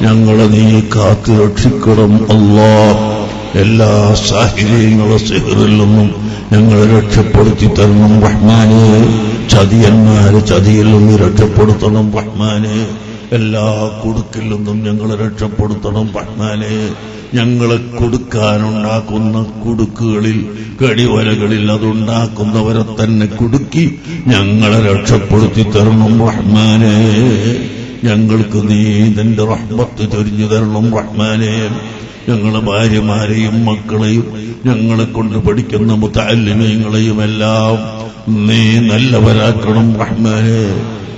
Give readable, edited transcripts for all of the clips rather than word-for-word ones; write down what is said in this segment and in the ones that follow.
ഞങ്ങളെ നീ കാത്തു രക്ഷിക്കണം അല്ലാഹ്. എല്ലാ സാഹചര്യങ്ങളും സിഹറിൽ നിന്നും ഞങ്ങളെ രക്ഷപ്പെടുത്തി തരണം റഹ്മാനെ. ചതിയന്മാരെ ചതിയിൽ നിന്ന് രക്ഷപ്പെടുത്തണം റഹ്മാനെ. എല്ലാ കുടുക്കിൽ നിന്നും ഞങ്ങളെ രക്ഷപ്പെടുത്തണം റഹ്മാനെ. ഞങ്ങളെ കൊടുക്കാനുണ്ടാക്കുന്ന കുടുക്കുകളിൽ കടിവലകളിൽ അതുണ്ടാക്കുന്നവരെ തന്നെ കുടുക്കി ഞങ്ങളെ രക്ഷപ്പെടുത്തി തരണം റഹ്മാനെ. ഞങ്ങൾക്ക് നീ നിന്റെ റഹ്മത്ത് ചൊരിഞ്ഞു തരണം റഹ്മാനെ. ഞങ്ങളെ ഭാര്യമാരെയും മക്കളെയും ഞങ്ങളെ കൊണ്ട് പഠിക്കുന്ന മുതഅല്ലിമീങ്ങളെയും എല്ലാം നീ നല്ലവരാക്കണം റഹ്മാനെ.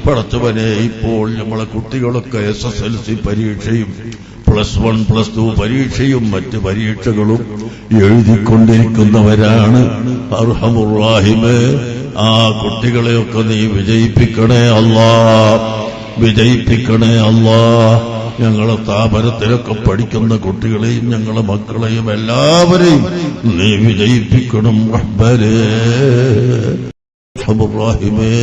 പടച്ചവനെ, ഇപ്പോൾ നമ്മളെ കുട്ടികളൊക്കെ SSLC പരീക്ഷയും +1 +2 പരീക്ഷയും മറ്റ് പരീക്ഷകളും എഴുതിക്കൊണ്ടിരിക്കുന്നവരാണ്. അർഹമുർ റഹീമേ, ആ കുട്ടികളെയൊക്കെ നീ വിജയിപ്പിക്കണേ അല്ലാഹ്, വിജയിപ്പിക്കണേ അല്ലാഹ്. ഞങ്ങളെ സ്ഥാപനത്തിലൊക്കെ പഠിക്കുന്ന കുട്ടികളെയും ഞങ്ങളെ മക്കളെയും എല്ലാവരെയും നീ വിജയിപ്പിക്കണം റബ്ബേ. അർഹമുർ റഹീമേ,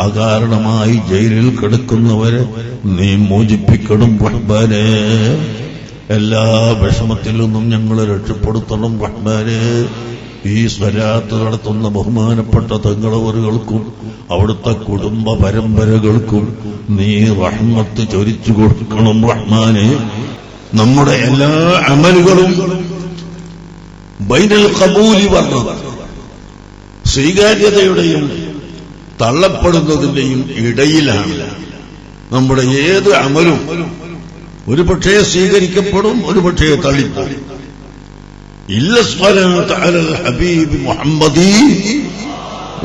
അകാരണമായി ജയിലിൽ കിടക്കുന്നവരെ നീ മോചിപ്പിക്കണം റഹ്മാനെ. എല്ലാ വിഷമത്തിൽ നിന്നും ഞങ്ങളെ രക്ഷപ്പെടുത്തണം റഹ്മാനെ. ഈ സ്വലാത്ത് നടത്തുന്ന ബഹുമാനപ്പെട്ട തങ്ങളവറുകൾക്കും അവിടുത്തെ കുടുംബ പരമ്പരകൾക്കും നീ റഹ്മത്ത് ചൊരിച്ചു കൊടുക്കണം റഹ്മാനെ. നമ്മുടെ എല്ലാ അമലുകളും ബൈനൽ ഖബൂലി വന്നത് സ്വീകാര്യതയുടെയും തള്ളപ്പെടുന്നതിന്റെയും ഇടയിലാണ്. നമ്മുടെ ഏത് അമലും ഒരു പക്ഷേ സ്വീകരിക്കപ്പെടും, ഒരു പക്ഷേ തള്ളിപ്പോകും. ഇല്ല സ്വലാത്ത് അലൽ ഹബീബ്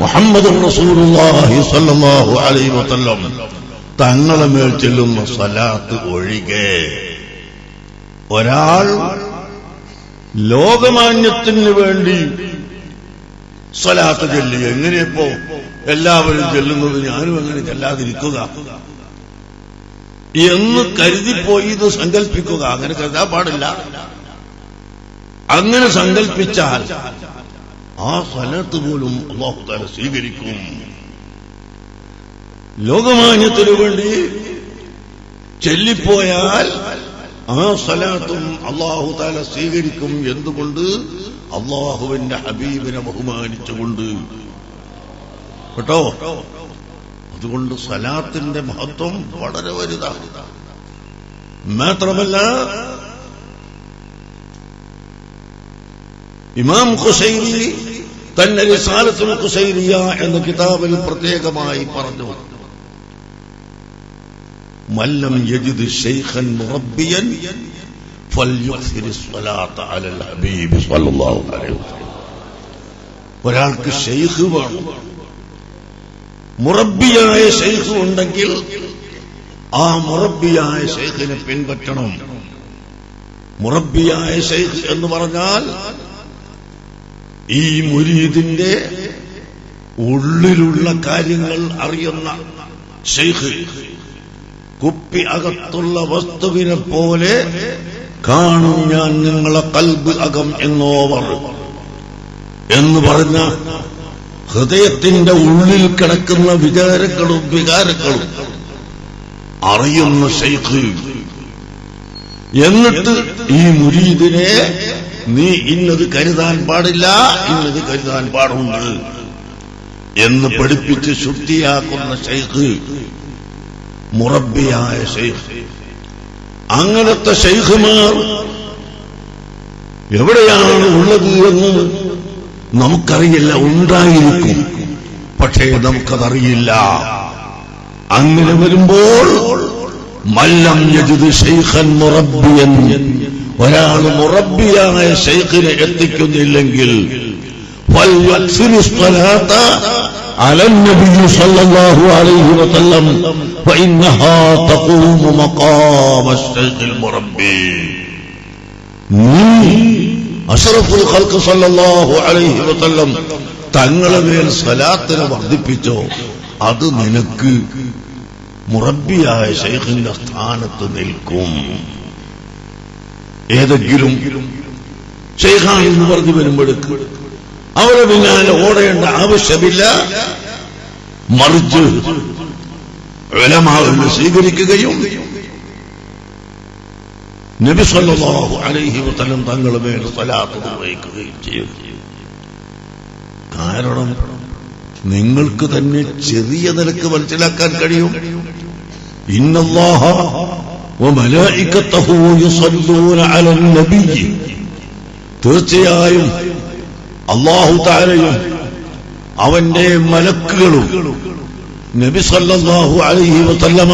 മുഹമ്മദുർ റസൂലുള്ളാഹി സ്വല്ലല്ലാഹു അലൈഹി വസല്ലം തങ്ങളെ മേൽ ചെല്ലുന്ന സ്വലാത്ത് ഒഴികെ ഒരാൾ ലോകമാന്യത്തിന് വേണ്ടി സ്വലാത്ത് ചൊല്ലി എങ്ങനെയപ്പോ എല്ലാവരും ചെല്ലുന്നത് ഞാനും എങ്ങനെ ചെല്ലാതിരിക്കുക എന്ന് കരുതിപ്പോയി ഇത് സങ്കല്പിക്കുക. അങ്ങനെ കരുതാൻ പാടില്ല. അങ്ങനെ സങ്കല്പിച്ചാൽ ആ സ്വലാത്ത് പോലും അല്ലാഹു തആല സ്വീകരിക്കും. ലോകമാന്യത്തിനു വേണ്ടി ചെല്ലിപ്പോയാൽ ആ സ്വലാത്തും അല്ലാഹു തആല സ്വീകരിക്കും. എന്തുകൊണ്ട്? അല്ലാഹുവിന്റെ ഹബീബിനെ ബഹുമാനിച്ചുകൊണ്ട്. കേട്ടോ, അതുകൊണ്ട് സ്വലാത്തിന്റെ മഹത്വം വളരെ വലുതാണ്. മാത്രമല്ല, ഇമാം ഖുശൈരി തന്റെ റിസാലത്തുൽ ഖുശൈരിയ എന്ന കിതാബിൽ പ്രത്യേകമായി പറഞ്ഞു, മല്ലം യജിദ് ശൈഖൻ മുറബ്ബിയൻ ഫൽയുക്സിർ സ്വലാത്ത അലൽ ഹബീബ് സ്വല്ലല്ലാഹു അലൈഹി വസല്ലം. ഒരാൾക്ക് ശൈഖ് വേണം, മുറബ്ബിയായ ശൈഖ് ഉണ്ടെങ്കിൽ ആ മുറബ്ബിയായ ശൈഖിനെ പിൻപറ്റണം. മുറബ്ബിയായ ശൈഖ് എന്ന് പറഞ്ഞാൽ ഈ മുരീദിന്റെ ഉള്ളിലുള്ള കാര്യങ്ങൾ അറിയുന്ന ശൈഖ്. കുപ്പി അകത്തുള്ള വസ്തുവിനെ പോലെ കാണും ഞാൻ നിങ്ങളെ കൽബ് അകം എന്നോവർ എന്ന് പറഞ്ഞ ഹൃദയത്തിന്റെ ഉള്ളിൽ കിടക്കുന്ന വികാരങ്ങളും അറിയുന്ന ശൈഖ്. എന്നിട്ട് ഈ മുരീദിനെ നീ ഇന്നത് കരുതാൻ പാടില്ല, ഇന്നത് കരുതാൻ പാടുണ്ട് എന്ന് പഠിപ്പിച്ച് ശുദ്ധിയാക്കുന്ന ശൈഖ് മുറബ്ബിയായ ശൈഖ്. അങ്ങനത്തെ ശൈഖുമാർ എവിടെയാണ് ഉള്ളത് എന്ന് നമുക്കറിയില്ല. ഉണ്ടായിരിക്കും, പക്ഷേ നമുക്കതറിയില്ല. അങ്ങനെ വരുമ്പോൾ മല്ലം യജിദ് ശൈഖൻ മുറബ്ബിയൻ, ഒരാൾ മുറബ്ബിയായ ശൈഖിനെ എത്തിക്കുന്നില്ലെങ്കിൽ ഫൽയുക്സിർ സ്വലാത്ത അലൻ നബി സല്ലല്ലാഹു അലൈഹി വസല്ലം ഫഇന്നഹാ തഖൂമു മഖാമ ശൈഖിൽ മുറബ്ബി. അഷ്റഫുൽ ഖൽഖ് സല്ലല്ലാഹു അലൈഹി വസല്ലം തങ്ങളെ മേൽ സ്വലാത്തിനെ വർദ്ധിപ്പിച്ചോ, അത് നിനക്ക് മുറബ്ബിയായ ശൈഖിന്റെ സ്ഥാനത്ത് നിൽക്കും. ഏതെങ്കിലും ശൈഖാണെന്ന് പറഞ്ഞു വരുമ്പോഴേക്ക് അവരെ പിന്നാലെ ഓടേണ്ട ആവശ്യമില്ല. മറിച്ച് ഉലമാവിനെ സ്വീകരിക്കുകയും നബി സല്ലല്ലാഹു അലൈഹി വസല്ലം തങ്ങളുടെ മേൽ സ്വലാത്ത് നിർവഹിക്കുകയും ചെയ്യും. കാരണം നിങ്ങൾക്ക് തന്നെ ചെറിയ നിലക്ക് മനസ്സിലാക്കാൻ കഴിയും. ഇന്നല്ലാഹ വമലായികതഹു യുസല്ലൂന അലൻ നബിയ്യി, തീർച്ചയായും അല്ലാഹു തആലയും അവന്റെ മലക്കുകളും നബി സല്ലല്ലാഹു അലൈഹി വസല്ലമ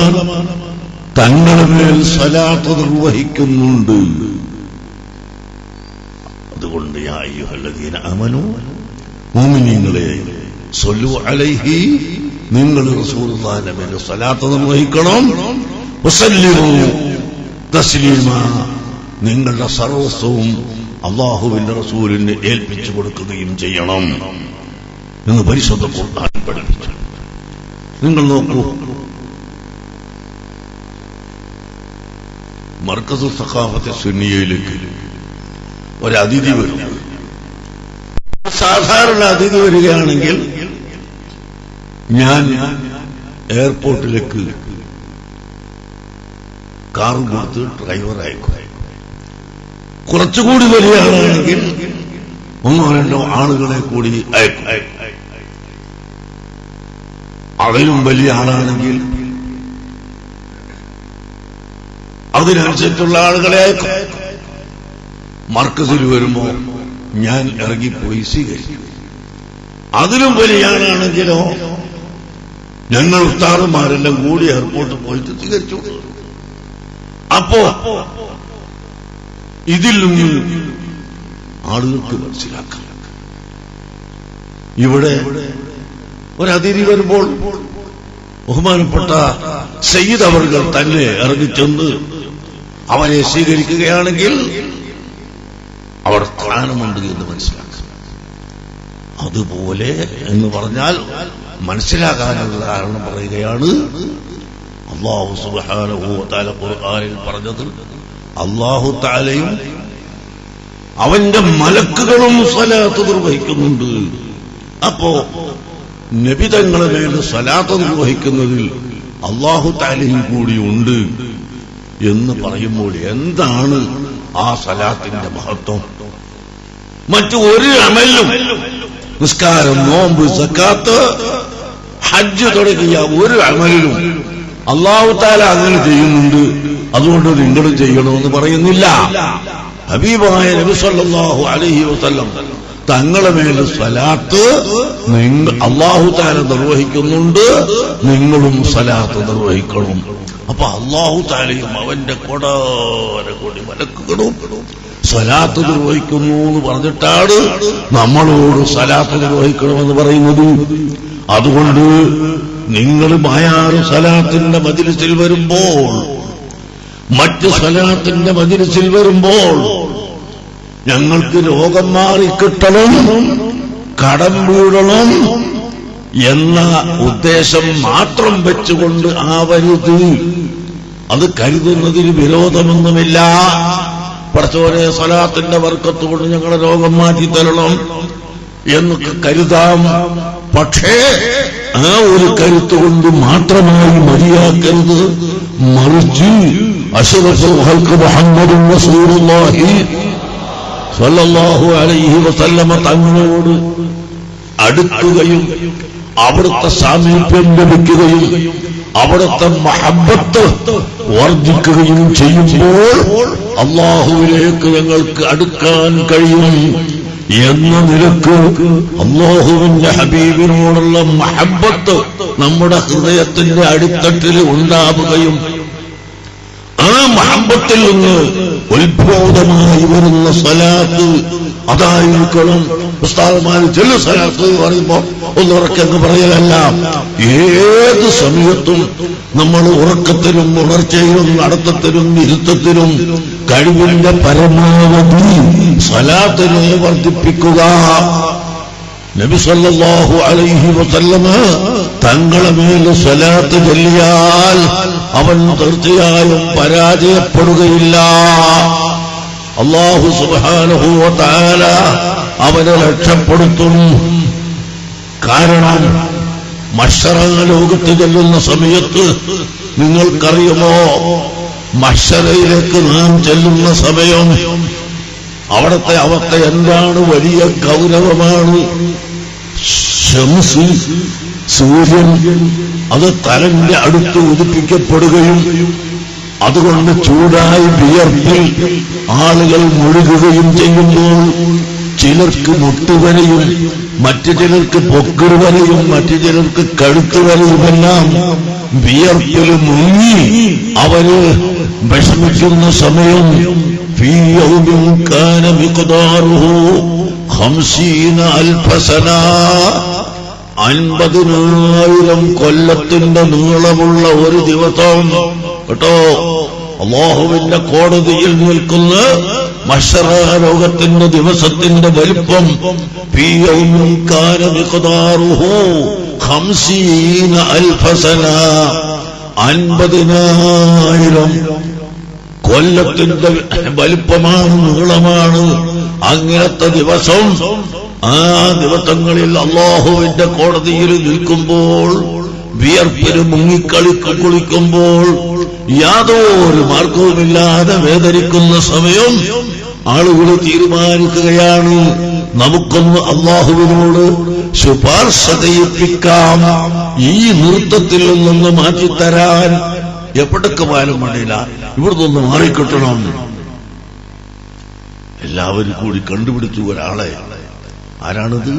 തങ്ങളുടെ മേൽ സ്വലാത്ത് നിർവഹിക്കുന്നുണ്ട്. അതുകൊണ്ട് യാ അയ്യുഹല്ലദീന ആമനൂ, മുഅ്മിനീങ്ങളെ, സ്വല്ലു അലൈഹി, നിങ്ങൾ റസൂലുള്ളാഹിന്റെ മേൽ സ്വലാത്ത് നിർവഹിക്കണം. വസല്ലിമു തസ്ലീമാ, നിങ്ങളുടെ സർവസ്വവും അല്ലാഹുവിന്റെ റസൂലിന് ഏൽപ്പിച്ചു കൊടുക്കുകയും ചെയ്യണം എന്ന് പരിശുദ്ധ ഖുർആൻ പഠിപ്പിച്ചു. നിങ്ങൾ നോക്കൂ, മർക്കസ് സഖാഫത്തെ സുന്നിയയിലേക്ക് ഒരതിഥി വരും. സാധാരണ അതിഥി വരികയാണെങ്കിൽ ഞാൻ എയർപോർട്ടിലേക്ക് കാർ കൊടുത്ത് ഡ്രൈവർ അയക്കും. കുറച്ചുകൂടി വലിയ ആളാണെങ്കിൽ ഒന്നോ രണ്ടോ ആളുകളെ കൂടി അയക്കും. അതിലും വലിയ ആളാണെങ്കിൽ അതിനനുസരിച്ചുള്ള ആളുകളെ അയക്കും. മർക്കസിൽ വരുമ്പോ ഞാൻ ഇറങ്ങിപ്പോയി സ്വീകരിക്കും. അതിലും വലിയ ആളാണെങ്കിലോ ഞങ്ങൾ ഉസ്താദുമാരെല്ലാം കൂടി എയർപോർട്ടിൽ പോയിട്ട് സ്വീകരിച്ചു. അപ്പോ ഇതിൽ നിന്ന് ആളുകൾക്ക് മനസ്സിലാക്കാം, ഇവിടെ ഒരതിഥി വരുമ്പോൾ ബഹുമാനപ്പെട്ട സയ്യിദ് അവർകൾ തന്നെ ഇറങ്ങിച്ചെന്ന് അവരെ സ്വീകരിക്കുകയാണെങ്കിൽ അവർ സ്ഥാനമുണ്ട് എന്ന് മനസ്സിലാക്കാം. അതുപോലെ എന്ന് പറഞ്ഞാൽ മനസ്സിലാക്കാനുള്ള കാരണം പറയുകയാണ്. അല്ലാഹു സുബ്ഹാനഹു വ തആല ഖുർആനിൽ പറഞ്ഞത്, അല്ലാഹു തആലയും അവന്റെ മലക്കുകളും സ്വലാത്ത് നിർവഹിക്കുന്നുണ്ട്. അപ്പോ നബി തങ്ങളുടെ മേൽ സ്വലാത്ത് നിർവഹിക്കുന്നതിൽ അല്ലാഹു തആലയും കൂടിയുണ്ട് എന്ന് പറയുമ്പോൾ എന്താണ് ആ സ്വലാത്തിന്റെ മഹത്വം? മറ്റു ഒരു അമലും, നിസ്കാരം, നോമ്പ്, സക്കാത്ത്, ഹജ്ജ് തുടങ്ങിയ ഒരു അമലിലും അല്ലാഹു തആല അങ്ങനെ ചെയ്യുന്നുണ്ട്, അതുകൊണ്ട് നിങ്ങളും ചെയ്യണമെന്ന് പറയുന്നില്ല. ഹബീബായ നബി സല്ലല്ലാഹു അലൈഹി വസല്ലം തങ്ങളുടെ മേൽ സ്വലാത്ത് അല്ലാഹു തആല നിർവഹിക്കുന്നുണ്ട്, നിങ്ങളും സ്വലാത്ത് നിർവഹിക്കണം. അപ്പൊ അല്ലാഹു തആലയും അവന്റെ കൊടാനകോടി മലക്കുകളും സ്വലാത്ത് നിർവഹിക്കുന്നു എന്ന് പറഞ്ഞിട്ടാണ് നമ്മളോട് സ്വലാത്ത് നിർവഹിക്കണമെന്ന് പറയുന്നത്. അതുകൊണ്ട് നിങ്ങൾ മായാറ് സ്വലാത്തിന്റെ മജ്‌ലിസിൽ വരുമ്പോൾ, മറ്റ് സ്വലാത്തിന്റെ മജ്‌ലിസിൽ വരുമ്പോൾ ഞങ്ങൾക്ക് രോഗം മാറിക്കിട്ടണം, കടം വീഴണം എന്ന ഉദ്ദേശം മാത്രം വെച്ചുകൊണ്ട് ആവരുത്. അത് കരുതുന്നതിന് വിരോധമൊന്നുമില്ല. പടച്ചോനെ, സ്വലാത്തിന്റെ ബർക്കത്തുകൊണ്ട് ഞങ്ങളുടെ രോഗം മാറ്റിത്തരണം എന്നൊക്കെ കരുതാം. പക്ഷേ ആ ഒരു കരുത്തുകൊണ്ട് മാത്രമായി മതിയാക്കരുത്. മറിച്ച് അഷ്റഫുൽ ഖൽഖ് മുഹമ്മദുർ റസൂലുള്ളാഹി സ്വല്ലല്ലാഹു അലൈഹി വസല്ലമ തങ്ങളോട് അടുക്കുകയും അവിടുത്തെ സാമീപ്യം ലഭിക്കുകയും അവിടുത്തെ മഹബ്ബത്ത് വർദ്ധിക്കുകയും ചെയ്യുമ്പോൾ അല്ലാഹുവിലേക്ക് ഞങ്ങൾക്ക് അടുക്കാൻ കഴിയും എന്ന നിലക്ക് അല്ലാഹുവിന്റെ ഹബീബിനോടുള്ള മഹബ്ബത്ത് നമ്മുടെ ഹൃദയത്തിന്റെ അടിത്തട്ടിൽ ഉണ്ടാവുകയും ആ മഹബ്ബത്തിൽ നിന്ന് ഉത്ഭൂതമായി വരുന്ന സ്വലാത്ത് അതായിരിക്കണം. ഉസ്താദുമാർ ചില സ്വലാത്ത് പറയുമ്പോ ഒന്ന് ഉറക്കെന്ന് പറയലല്ല, ഏത് സമയത്തും നമ്മൾ ഉറക്കത്തിലും ഉണർച്ചയിലും നടത്തത്തിലും ഇരുത്തത്തിലും കഴിവിന്റെ പരമാവധി സ്വലാത്തിനെ വർദ്ധിപ്പിക്കുക. നബി സല്ലല്ലാഹു അലൈഹി വസല്ലമ തങ്ങളുടെ മേൽ സ്വലാത്ത് ചൊല്ലിയാൽ അവൻ തീർച്ചയായും പരാജയപ്പെടുകയില്ല. അല്ലാഹു സുബ്ഹാനഹു വ തആല അവനെ രക്ഷപ്പെടുത്തും. കാരണം മഹ്ശറ ലോകത്ത് ചെല്ലുന്ന സമയത്ത് നിങ്ങൾക്കറിയുമോ, മഹ്ശറയിലേക്ക് നാം ചെല്ലുന്ന സമയം അവിടത്തെ അവസ്ഥ എന്താണ്? വലിയ ഗൗരവമാണ്. ശംസ്, സൂര്യൻ അത് തലന്റെ അടുത്ത് ഉദിപ്പിക്കപ്പെടുകയും അതുകൊണ്ട് ചൂടായി വിയർപ്പിൽ ആളുകൾ മുഴുകുകയും ചെയ്യുമ്പോൾ ചിലർക്ക് മുട്ടുവരയും മറ്റു ചിലർക്ക് പൊക്കിടുവരയും മറ്റു ചിലർക്ക് കഴുത്തുവരയുമെല്ലാം വിയർപ്പിൽ മുങ്ങി അവര് വിഷമിക്കുന്ന സമയം ഫീ യൗമിൻ കാന മിഖ്ദാറുഹു 50,000 സന, 50,000 കൊല്ലത്തിന്റെ നീളമുള്ള ഒരു ദിവസം കേട്ടോ. അല്ലാഹുവിന്റെ കോടതിയിൽ നിൽക്കുന്ന മഹ്ശറ ലോകത്തിന്റെ ദിവസത്തിന്റെ വലിപ്പം ഫീ യൗമിൻ കാന മിഖ്ദാറുഹു 50,000 സന, 50,000 കൊല്ലത്തിന്റെ വലിപ്പമാണ്, നീളമാണ്. അങ്ങനത്തെ ദിവസം, ആ ദിവസങ്ങളിൽ അല്ലാഹുവിന്റെ കോടതിയിൽ നിൽക്കുമ്പോൾ വിയർപ്പിന് കുളിക്കുമ്പോൾ യാതൊരു മാർഗവുമില്ലാതെ വേദനിക്കുന്ന സമയം ആളുകൾ തീരുമാനിക്കുകയാണ്, നമുക്കൊന്ന് അല്ലാഹുവിനോട് ശുപാർശ ചെയ്യിപ്പിക്കാം, ഈ നൃത്തത്തിൽ നിന്ന് മാറ്റിത്തരാൻ. എവിടേക്ക് പോയാലും വേണ്ടിയില്ല, ഇവിടുന്ന് മാറിക്കിട്ടണം. എല്ലാവരും കൂടി കണ്ടുപിടിച്ചു ഒരാളെ. ആരാണിത്?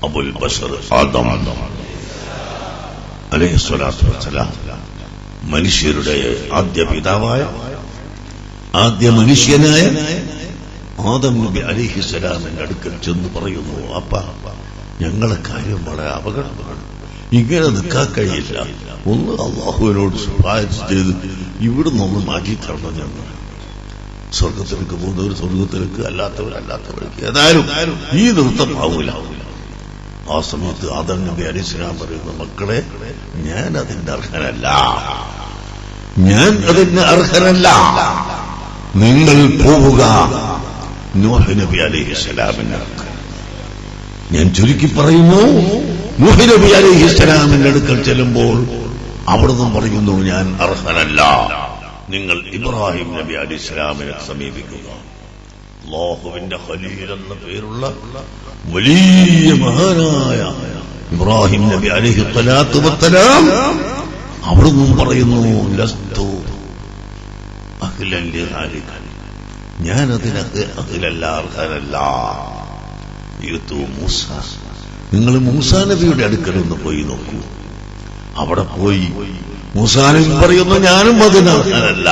അബുൽ ബശർ ആദം അലൈഹിസ്സലാത്തു വസ്സലാം, മനുഷ്യരുടെ ആദ്യ പിതാവായ, ആദ്യ മനുഷ്യനായ ആദം നബി അലൈഹിസ്സലാമിന്റെ അടുക്കൽ ചെന്ന് പറയുന്നു, അപ്പ ഞങ്ങളെ കാര്യം വളരെ അപകടമാണ്, ഇങ്ങനെ നിൽക്കാൻ കഴിയില്ല, ഒന്ന് അല്ലാഹുവിനോട് ശുപാർശ ചെയ്ത് ഇവിടുന്നൊന്ന് മാറ്റിത്തരണം. ഞങ്ങൾ സ്വർഗത്തിലേക്ക് പോകുന്നവർ സ്വർഗത്തിലേക്ക്, അല്ലാത്തവർക്ക് ഏതായാലും ഈ നൃത്തം ആവൂല. ആ സമയത്ത് ആദം നബി അലൈഹിസ്സലാം പറയുന്ന, മക്കളെ ഞാൻ അതിന് അർഹനല്ല, നിങ്ങൾ പോവുക നൂഹ് നബി അലൈഹിസ്സലാമിന്റെ അടുക്കൽ. ഞാൻ ചുരുക്കി പറയുന്നു, നൂഹ് നബി അലൈഹിസ്സലാമിന്റെ അടുക്കൽ ചെല്ലുമ്പോൾ അവിടുന്ന് പറയുന്നു, ഞാൻ അർഹനല്ല, നിങ്ങൾ ഇബ്രാഹിം നബി അലൈഹിസ്സലാമിനെ സമീപിക്കുക. അല്ലാഹുവിന്റെ ഖലീൽ എന്ന പേരുള്ള വലിയ മഹാനായ ഇബ്രാഹിം നബി അലൈഹിസ്സലാത്തു വസ്സലാം അവിടുന്ന് പറയുന്നു, ലസ്തു അഹ്ലൻ ലിദാലിക, ഞാനതിന് അഹ്ലല്ല, അർഹനല്ല. യൂതു മൂസ, നിങ്ങൾ മൂസാ നബിയുടെ അടുക്കൽ ഒന്ന് പോയി നോക്കൂ. അവിടെ പോയി മൂസാ നബി പറയുന്നു, ഞാനും അതിന് അർഹനല്ല.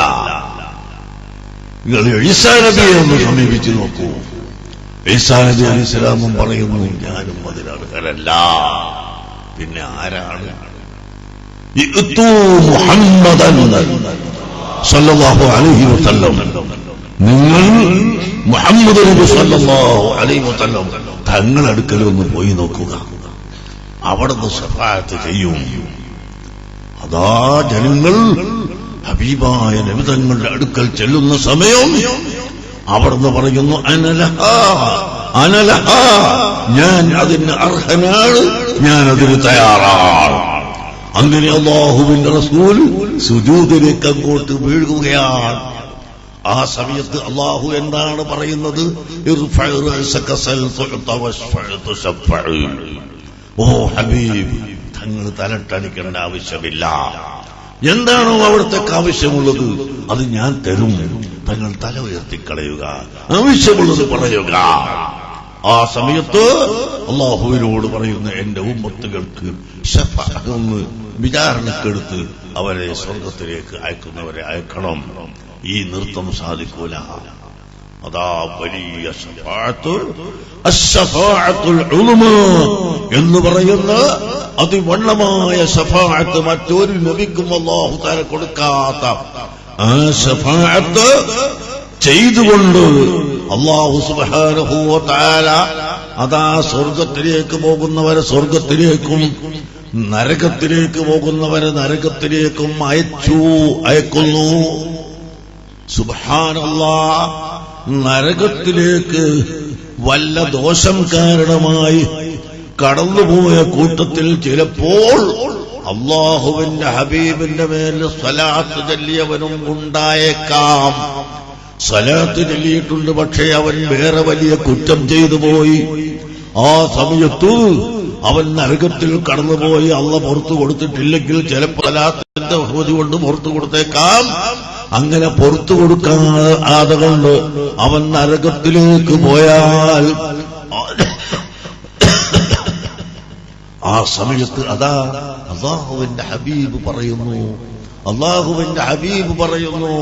നിങ്ങൾ ഈസാ നബിയെ ഒന്ന് സമീപിച്ചു നോക്കൂ. ഈസാ നബി അലൈഹിസ്സലാമും പറയുന്നു, ഞാനും അതിന് അർഹനല്ല. പിന്നെ ആരാണ്? യഅ്തു മുഹമ്മദൻ സല്ലല്ലാഹു അലൈഹി വസല്ലം, നിങ്ങൾ മുഹമ്മദ് നബി സല്ലല്ലാഹു അലൈഹി വസല്ലം തങ്ങളടുക്കൽ ഒന്ന് പോയി നോക്കുക, അവിടുന്ന് ശഫാഅത്ത് ചെയ്യും. അതാ ജനങ്ങൾ ഹബീബായ നബി തങ്ങളുടെ അടുക്കൽ ചെല്ലുന്ന സമയം അവിടുന്ന് പറയുന്നു, അനലഹ, ഞാൻ അതിന് അർഹനാണ്, ഞാൻ അതിന് തയ്യാറാണ്. അങ്ങനെ അല്ലാഹുവിന്റെ റസൂൽ സുജൂദിലേക്ക് അങ്ങോട്ട് വീഴുകയാണ്. ആ സമയത്ത് അല്ലാഹു എന്താണ് പറയുന്നത്? ഓ ഹബീബ്, തങ്ങൾ തലട്ടടിക്കേണ്ട ആവശ്യമില്ല. എന്താണോ അവിടത്തേക്ക് ആവശ്യമുള്ളത് അത് ഞാൻ തരും. തങ്ങൾ തല ഉയർത്തിക്കളയുക, ആവശ്യമുള്ളത് പറയുക. ആ സമയത്ത് അല്ലാഹുവിനോട് പറയുന്ന, എന്റെ ഉമ്മത്തുകൾക്ക് ശഫാഅത്ത് വിചാരണക്കെടുത്ത് അവരെ സ്വർഗത്തിലേക്ക് അയക്കുന്നവരെ അയക്കണം. ഈ നൃത്തം സാധിക്കൂല. അതാ വലിയ ശഫാഅത്ത്, അശ്ശഫാഅത്തുൽ ഉളുമാ എന്ന് പറയുന്ന അതിവണ്ണമായ ശഫാഅത്ത് മറ്റൊരു നബിക്കും അല്ലാഹു തആല കൊടുക്കാത്ത ആ ശഫാഅത്ത് ചെയ്തുകൊണ്ട് അല്ലാഹു സുബ്ഹാനഹു വ തആല അതാ സ്വർഗത്തിലേക്ക് പോകുന്നവരെ സ്വർഗത്തിലേക്കും നരകത്തിലേക്ക് പോകുന്നവരെ നരകത്തിലേക്കും അയക്കുന്നു. സുബ്ഹാനല്ലാഹ്, നരകത്തിലേക്ക് വല്ല ദോഷം കാരണമായി കടന്നുപോയ കൂട്ടത്തിൽ ചിലപ്പോൾ അല്ലാഹുവിന്റെ ഹബീബിന്റെ മേൽ സ്വലാത്ത് ചൊല്ലിയവനും ഉണ്ടായേക്കാം. സ്വലാത്ത് ചൊല്ലിയിട്ടുണ്ട്, പക്ഷേ അവൻ വേറെ വലിയ കുറ്റം ചെയ്തു പോയി. ആ സമയത്ത് അവൻ നരകത്തിൽ കടന്നുപോയി. അള്ള പുറത്തു കൊടുത്തിട്ടില്ലെങ്കിൽ ചിലപ്പോൾ സ്വലാത്തിന്റെ ബഹുമതി കൊണ്ട് പുറത്തു കൊടുത്തേക്കാം. അങ്ങനെ പുറത്തു കൊടുക്കാതെ കൊണ്ട് അവൻ നരകത്തിലേക്ക് പോയാൽ ആ സമയത്ത് അതാ അല്ലാഹുവിന്റെ ഹബീബ് പറയുന്നു,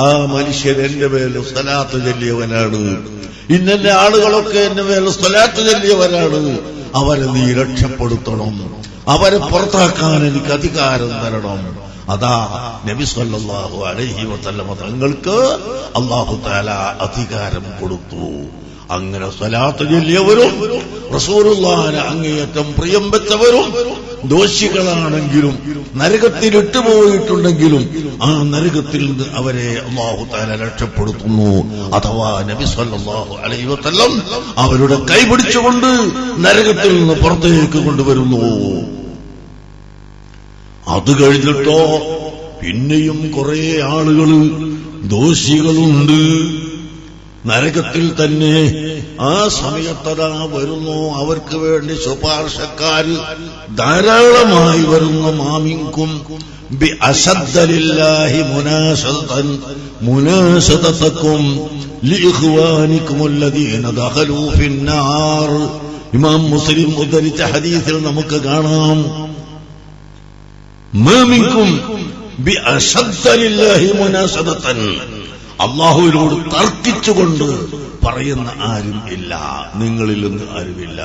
ആ മനുഷ്യൻ എന്റെ മേൽ സ്വലാത്ത് ചൊല്ലിയവനാണ്, ഇന്നലെ ആളുകളൊക്കെ എന്റെ മേൽ സ്വലാത്ത് ചൊല്ലിയവരാണ്, അവരെ നീ രക്ഷപ്പെടുത്തണം, അവരെ പുറത്താക്കാൻ എനിക്ക് അധികാരം തരണം. അതാ നബി സല്ലല്ലാഹു അലൈഹി വസല്ലം തങ്ങൾക്ക് അല്ലാഹു തആല അധികാരം കൊടുത്തു. അങ്ങനെ സ്വലാത്ത് ചൊല്ലിയവരും റസൂലുള്ളാഹിനെ അങ്ങേയറ്റം പ്രിയം വെച്ചവരും ദോഷികളാണെങ്കിലും നരകത്തിൽ ഇട്ടുപോയിട്ടുണ്ടെങ്കിലും ആ നരകത്തിൽ നിന്ന് അവരെ അല്ലാഹു തആല രക്ഷപ്പെടുത്തുന്നു. അഥവാ നബി സല്ലല്ലാഹു അലൈഹി വസല്ലം അവരുടെ കൈപിടിച്ചുകൊണ്ട് നരകത്തിൽ നിന്ന് പുറത്തേക്ക് കൊണ്ടുവരുന്നു. അത് കഴിഞ്ഞിട്ടോ പിന്നെയും കുറെ ആളുകൾ ദോഷികളുണ്ട് നരകത്തിൽ തന്നെ. ആ സമയത്തതാ വരുന്നു, അവർക്ക് വേണ്ടി ശുപാർശക്കാര് ധാരാളമായി വരുന്ന മാമിൻകും ബി അശദ്ദലില്ലാഹി മുനാശദതകും ലിഇഖ്വാനികുമുല്ലദീന ദഖലൂ ഫിന്നാർ. ഇമാം മുസ്ലിം ഉദ്ധരിച്ച ഹദീസിൽ നമുക്ക് കാണാം, മാമിൻകും ബി അശദ്ദലില്ലാഹി മുനാശദതൻ, അല്ലാഹുവിനോട് തർക്കിച്ചുകൊണ്ട് പറയുന്ന ആരും ഇല്ല, നിങ്ങളിൽ നിന്ന് ആരുമില്ല.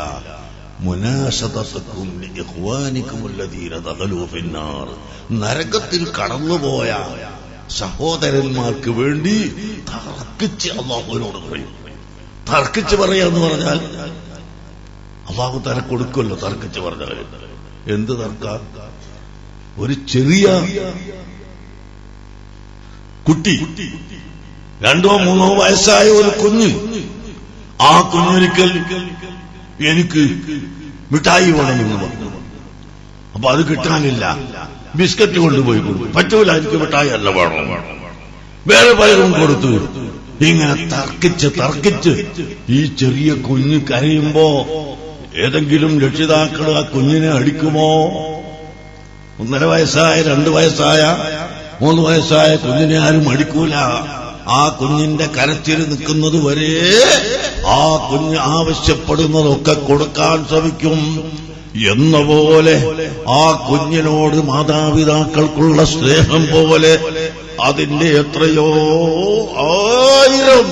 മുനാശദതകും ലിഇഖ്വാനികുമുല്ലദീന ദഖലൂ ഫിന്നാർ, നരകത്തിൽ കടന്നുപോയ സഹോദരന്മാർക്ക് വേണ്ടി തർക്കിച്ച് അല്ലാഹുവിനോട് പറയും. തർക്കിച്ച് പറയാന്ന് പറഞ്ഞാൽ അല്ലാഹു തആല കൊടുക്കുമല്ലോ. തർക്കിച്ച് പറഞ്ഞാൽ എന്ത് തർക്കം? ഒരു ചെറിയ കുട്ടി, 2 or 3 വയസ്സായ ഒരു കുഞ്ഞ്, ആ കുഞ്ഞൊരിക്കൽ എനിക്ക് മിഠായി വേണമെന്ന് പറഞ്ഞു. അപ്പൊ അത് കിട്ടാനില്ല, ബിസ്ക്കറ്റ് കൊണ്ടുപോയി കൊടുത്തു. പറ്റൂല, എനിക്ക് മിഠായി അല്ല വേണം, വേറെ പലരും കൊടുത്തു. ഇങ്ങനെ തർക്കിച്ച് ഈ ചെറിയ കുഞ്ഞ് കരയുമ്പോ ഏതെങ്കിലും രക്ഷിതാക്കൾ ആ കുഞ്ഞിനെ അടിക്കുമോ? 1.5 വയസ്സായ 2 വയസ്സായ 3 വയസ്സായ കുഞ്ഞിനെ ആരും അടിക്കൂല. ആ കുഞ്ഞിന്റെ കരച്ചിൽ നിൽക്കുന്നത് വരെ ആ കുഞ്ഞ് ആവശ്യപ്പെടുന്നതൊക്കെ കൊടുക്കാൻ ശ്രമിക്കും. എന്ന പോലെ ആ കുഞ്ഞിനോട് മാതാപിതാക്കൾക്കുള്ള സ്നേഹം പോലെ അതിന്റെ എത്രയോ 1000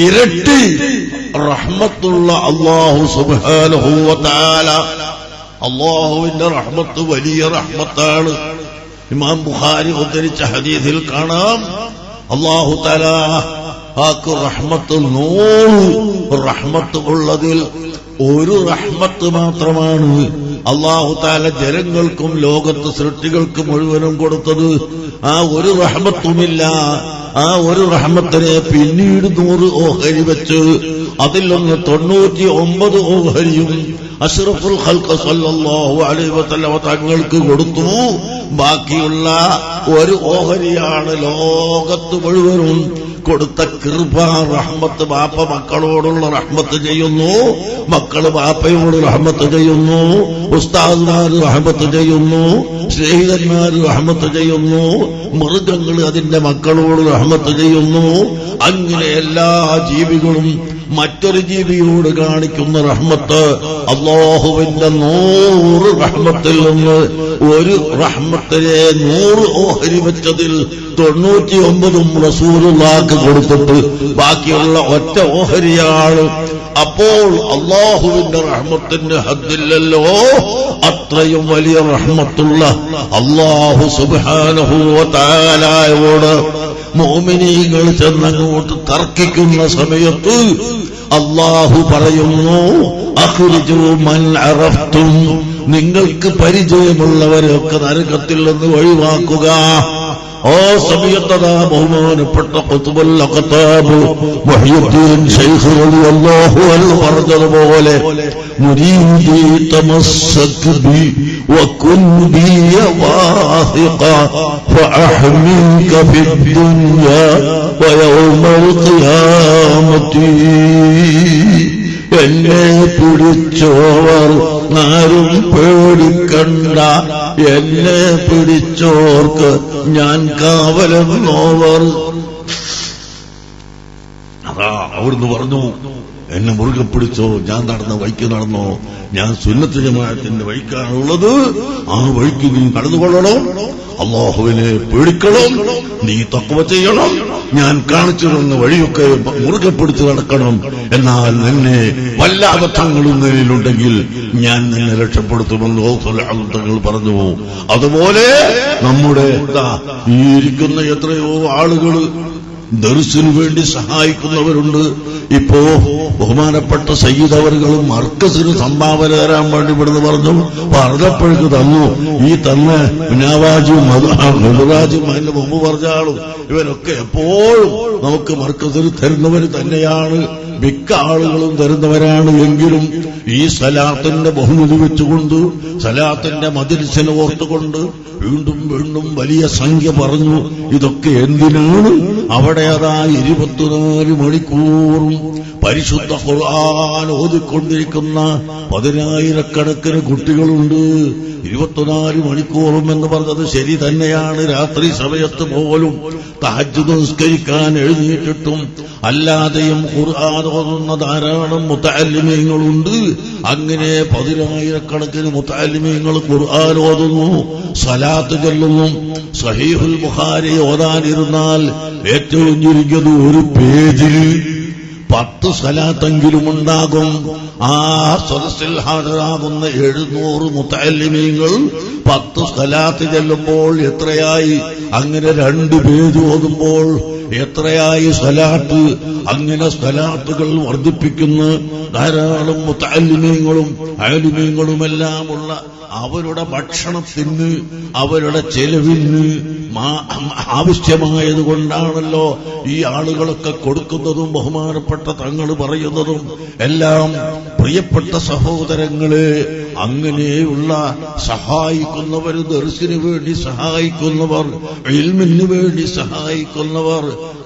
ഇരട്ടി റഹ്മത്തുള്ള അല്ലാഹു സുബ്ഹാനഹു വ തആല. അല്ലാഹുവിന്റെ റഹ്മത്ത് വലിയ റഹ്മത്താണ്. ഇമാം ബുഖാരി ഉദ്ധരിച്ച ഹദീസിൽ കാണാം, അല്ലാഹു തആല ആക്ക് റഹ്മത്ത് 100 റഹ്മത്ത് ഉള്ളതിൽ ഒരു റഹ്മത്ത് മാത്രമാണ് അല്ലാഹു തആല ജനങ്ങൾക്കും ലോകത്ത് സൃഷ്ടികൾക്ക് മുഴുവനും കൊടുത്തത്. ആ ഒരു റഹ്മത്തുമില്ല. ആ ഒരു റഹ്മത്തിനെ പിന്നീട് 100 ഓഹരി വെച്ച് അതിലൊന്ന് 99 ഓഹരിയും അഷ്റഫുൽ ഖൽഖ് സല്ലല്ലാഹു അലൈഹി വസല്ലം തങ്ങൾക്ക് കൊടുത്തു. ബാക്കിയുള്ള ഒരു ഓഹരിയാണ് ലോകത്ത് മുഴുവനും കൊടുത്ത കൃപ, റഹ്മത്ത്. ബാപ്പ മക്കളോടുള്ള റഹ്മത്ത് ചെയ്യുന്നു, മക്കള് ബാപ്പയോട് റഹ്മത്ത് ചെയ്യുന്നു, ഉസ്താദ്മാര് റഹ്മത്ത് ചെയ്യുന്നു, സ്നേഹിതന്മാര് റഹ്മത്ത് ചെയ്യുന്നു, മൃഗങ്ങൾ അതിന്റെ മക്കളോട് റഹ്മത്ത് ചെയ്യുന്നു. അങ്ങനെ എല്ലാ ജീവികളും മറ്റൊരു ജീവിയോട് കാണിക്കുന്ന റഹ്മത്ത്. അല്ലാഹുവിന്റെ 100 റഹ്മത്തിൽ നിന്ന് ഒരു റഹ്മത്തിനെ 100 ഓഹരി വെച്ചതിൽ 99 റസൂലുള്ളാഹിക്ക് കൊടുത്തിട്ട് ബാക്കിയുള്ള ഒറ്റ ഓഹരിയാണ്. അപ്പോൾ അല്ലാഹുവിന്റെ റഹ്മത്തിന്റെ ഹദ്ദില്ലല്ലോ. അത്രയും വലിയ റഹ്മത്തുള്ള അല്ലാഹു സുബ്ഹാനഹു വ തആലയോട് മുഅ്മിനീങ്ങൾ ചെന്നങ്ങോട്ട് തർക്കിക്കുന്ന സമയത്ത് അല്ലാഹു പറയുന്നു, അഖ്രിജൂ മൻ അറഫ്തും, നിങ്ങൾക്ക് പരിചയമുള്ളവരെയൊക്കെ നരകത്തിൽ നിന്ന് ഒഴിവാക്കുക. ആ സമയത്തതാ ബഹുമാനപ്പെട്ട ഖുത്ബുൽ അഖ്താബ് മുഹ്യിദ്ദീൻ ശൈഖ് റളിയല്ലാഹു അൻഹു പറഞ്ഞതുപോലെ, മുരീദി തമസ്സക് ബി وكن بي واثقا فأحميك في الدنيا ويوم القيامة. എന്നെ പിടിച്ചോവർ ആരും പേടിക്കണ്ട, എന്നെ പിടിച്ചോർക്ക് ഞാൻ കാവലെന്നോവർ. അതാ അവിടുന്ന് പറഞ്ഞു, എന്നെ മുറുകെ പിടിച്ചോ, ഞാൻ നടന്ന വഴിക്ക് നടന്നോ, ഞാൻ സുന്നത്ത് ജമാഅത്തിന്റെ വഴിക്കാണുള്ളത്, ആ വഴിക്ക് നീ കടന്നുകൊള്ളണം, അല്ലാഹുവിനെ പേടിക്കണം, നീ തഖ്വ ചെയ്യണം, ഞാൻ കാണിച്ചു തന്ന വഴിയൊക്കെ മുറുകെ പിടിച്ച് നടക്കണം. എന്നാൽ നിന്നെ വല്ല അബദ്ധങ്ങളും നിന്നിലുണ്ടെങ്കിൽ ഞാൻ നിന്നെ രക്ഷപ്പെടുത്തുമെന്ന് തങ്ങൾ പറഞ്ഞു. അതുപോലെ നമ്മുടെ ഈ ഇരിക്കുന്ന എത്രയോ ആളുകൾ ദർസിനു വേണ്ടി സഹായിക്കുന്നവരുണ്ട്. ഇപ്പോ ബഹുമാനപ്പെട്ട സയ്യിദ് അവറുകളും മർക്കസിന് സംഭാവന തരാൻ വേണ്ടി ഇവിടുന്ന് പറഞ്ഞപ്പോഴേക്ക് തന്നു. ഈ തന്ന് മുനാവാജും മധുരാജും അതിന്റെ മുമ്പ് പറഞ്ഞ ആളും ഇവരൊക്കെ എപ്പോഴും നമുക്ക് മർക്കസിന് തരുന്നവർ തന്നെയാണ്, മിക്ക ആളുകളും തരുന്നവരാണ്. എങ്കിലും ഈ സലാത്തിന്റെ ബഹുമതി വെച്ചുകൊണ്ട്, സലാത്തിന്റെ മജ്‌ലിസിനെ ഓർത്തുകൊണ്ട് വീണ്ടും വീണ്ടും വലിയ സംഖ്യ പറഞ്ഞു. ഇതൊക്കെ എന്തിനാണ്? അവിടെ അതാ 24 മണിക്കൂറും പരിശുദ്ധ ഖുർആൻ ഓതിക്കൊണ്ടിരിക്കുന്ന 10,000-കണക്കിന് കുട്ടികളുണ്ട്. 24 മണിക്കൂറും എന്ന് പറഞ്ഞത് ശരി തന്നെയാണ്. രാത്രി സമയത്ത് പോലും തഹജ്ജുദ് നിസ്കരിക്കാൻ എഴുന്നേറ്റിട്ടും അല്ലാതെയും ഖുർആൻ ഓതുന്ന ധാരാളം മുതഅല്ലിമീങ്ങളുണ്ട്. അങ്ങനെ 10,000-കണക്കിന് മുതഅല്ലിമീങ്ങൾ ഖുർആൻ ഓതുന്നു, സ്വലാത്ത് ചൊല്ലുന്നു. സഹീഹുൽ ബുഖാരി ഓതാനിരുന്നാൽ ഏറ്റവും ചുരുങ്ങിയത് ഒരു പേജിൽ 10 സ്വലാത്തെങ്കിലും ഉണ്ടാകും. ആ സദസ്സിൽ ഹാജരാകുന്ന 700 മുതഅല്ലിമീങ്ങൾ 10 സ്വലാത്ത് ചെല്ലുമ്പോൾ എത്രയായി? അങ്ങനെ 2 പേജ് ഓതുമ്പോൾ എത്രയായി സ്വലാത്ത്? അങ്ങനെ സ്വലാത്തുകൾ വർദ്ധിപ്പിക്കുന്ന ധാരാളം മുതഅല്ലിമീങ്ങളും ആലിമീങ്ങളുമെല്ലാമുള്ള അവരുടെ ഭക്ഷണത്തിന്, അവരുടെ ചെലവിന് ആവശ്യമായതുകൊണ്ടാണല്ലോ ഈ ആളുകളൊക്കെ കൊടുക്കുന്നതും ബഹുമാനപ്പെട്ട തങ്ങൾ പറയുന്നതും എല്ലാം. പ്രിയപ്പെട്ട സഹോദരങ്ങളെ, അങ്ങനെയുള്ള സഹായിക്കുന്നവർ, ദർസിന് വേണ്ടി സഹായിക്കുന്നവർ, ഇൽമിന് വേണ്ടി സഹായിക്കുന്നവർ,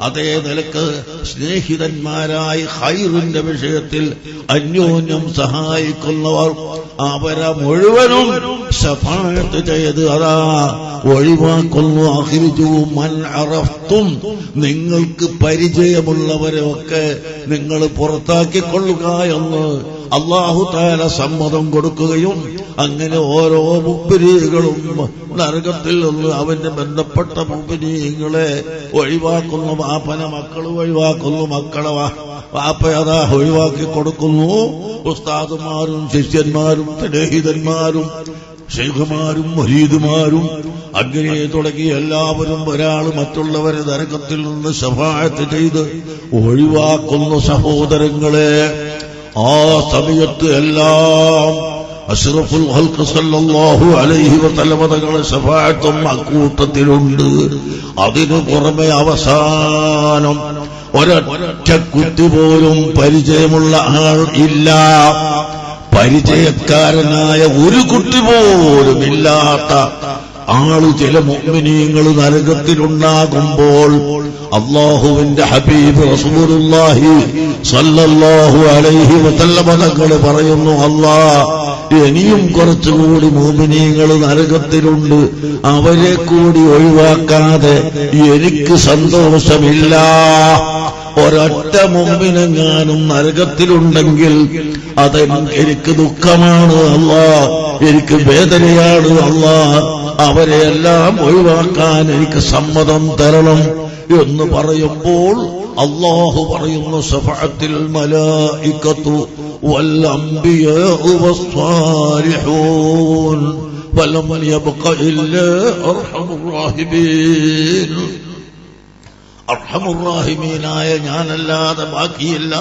അതേ നിലക്ക് സ്നേഹിതന്മാരായി ഖൈറിന്റെ വിഷയത്തിൽ അന്യോന്യം സഹായിക്കുന്നവർ, അവരെ മുഴുവനും ശഫാഅത്ത് ചെയ്ത് അതാ ഒഴിവാക്കുന്നു. അഖ്രിജൂ മൻ അറഫ്തും, നിങ്ങൾക്ക് പരിചയമുള്ളവരെ ഒക്കെ നിങ്ങൾ പുറത്താക്കിക്കൊള്ളുക എന്ന് അല്ലാഹു തആല സമ്മതം കൊടുക്കുകയും അങ്ങനെ ഓരോ മുഅ്മിനീകളും നരകത്തിൽ നിന്ന് അവന്റെ ബന്ധപ്പെട്ട മുഅ്മിനീങ്ങളെ ഒഴിവാക്കുന്നു. വാപ്പനെ മക്കൾ ഒഴിവാക്കുന്നു, മക്കളെ വാപ്പയതാ ഒഴിവാക്കി കൊടുക്കുന്നു. ഉസ്താദുമാരും ശിഷ്യന്മാരും സ്നേഹിതന്മാരും ശൈഖുമാരും മുരീദുമാരും അങ്ങനെ തുടങ്ങി എല്ലാവരും ഒരാൾ മറ്റുള്ളവരെ നരകത്തിൽ നിന്ന് ശഫാഅത്ത് ചെയ്ത് ഒഴിവാക്കുന്നു. സഹോദരങ്ങളെ, ആ സമയത്ത് എല്ലാം അഷ്റഫുൽ ഖൽഖ് സല്ലല്ലാഹു അലൈഹി വസല്ലം തങ്ങളുടെ ശഫാഅത്തും അക്കൂട്ടത്തിലുണ്ട്. അതിനു പുറമെ അവസാനം ഒരൊറ്റ കുട്ടി പോലും പരിചയമുള്ള ആൾ ഇല്ല. പരിചയക്കാരനായ ഒരു കുട്ടി പോലും ഇല്ലാത്ത ആള് ചില മുഅ്മിനീങ്ങൾ നരകത്തിലുണ്ടാകുമ്പോൾ അല്ലാഹുവിന്റെ ഹബീബ് റസൂലുള്ളാഹി സ്വല്ലല്ലാഹു അലൈഹി വസല്ലം തങ്ങൾ പറയുന്നു, അല്ലാഹ് ഇനിയും കുറച്ചുകൂടി മുഅ്മിനീങ്ങൾ നരകത്തിലുണ്ട്, അവരെ കൂടി ഒഴിവാക്കാതെ എനിക്ക് സന്തോഷമില്ല. ഒരൊറ്റ മുഅ്മിനെങ്ങാനും നരകത്തിലുണ്ടെങ്കിൽ അതെനിക്ക് ദുഃഖമാണ് അല്ലാഹ്, എനിക്ക് വേദനയാണ് അല്ലാഹ്, അവരെയെല്ലാം ഒഴിവാക്കാൻ എനിക്ക് സമ്മതം തരണം എന്ന് പറയുമ്പോൾ അല്ലാഹു പറയുന്നു, ശഫഅത്തിൽ മലായികത്തു വൽ അംബിയാഉ വസ്സാലിഹൂൻ വലം യബ്ഖ ഇല്ലാ അർഹമുർ റാഹിമീൻ. അർഹമുറാഹിമീനായ ഞാനല്ലാതെ ബാക്കിയില്ല.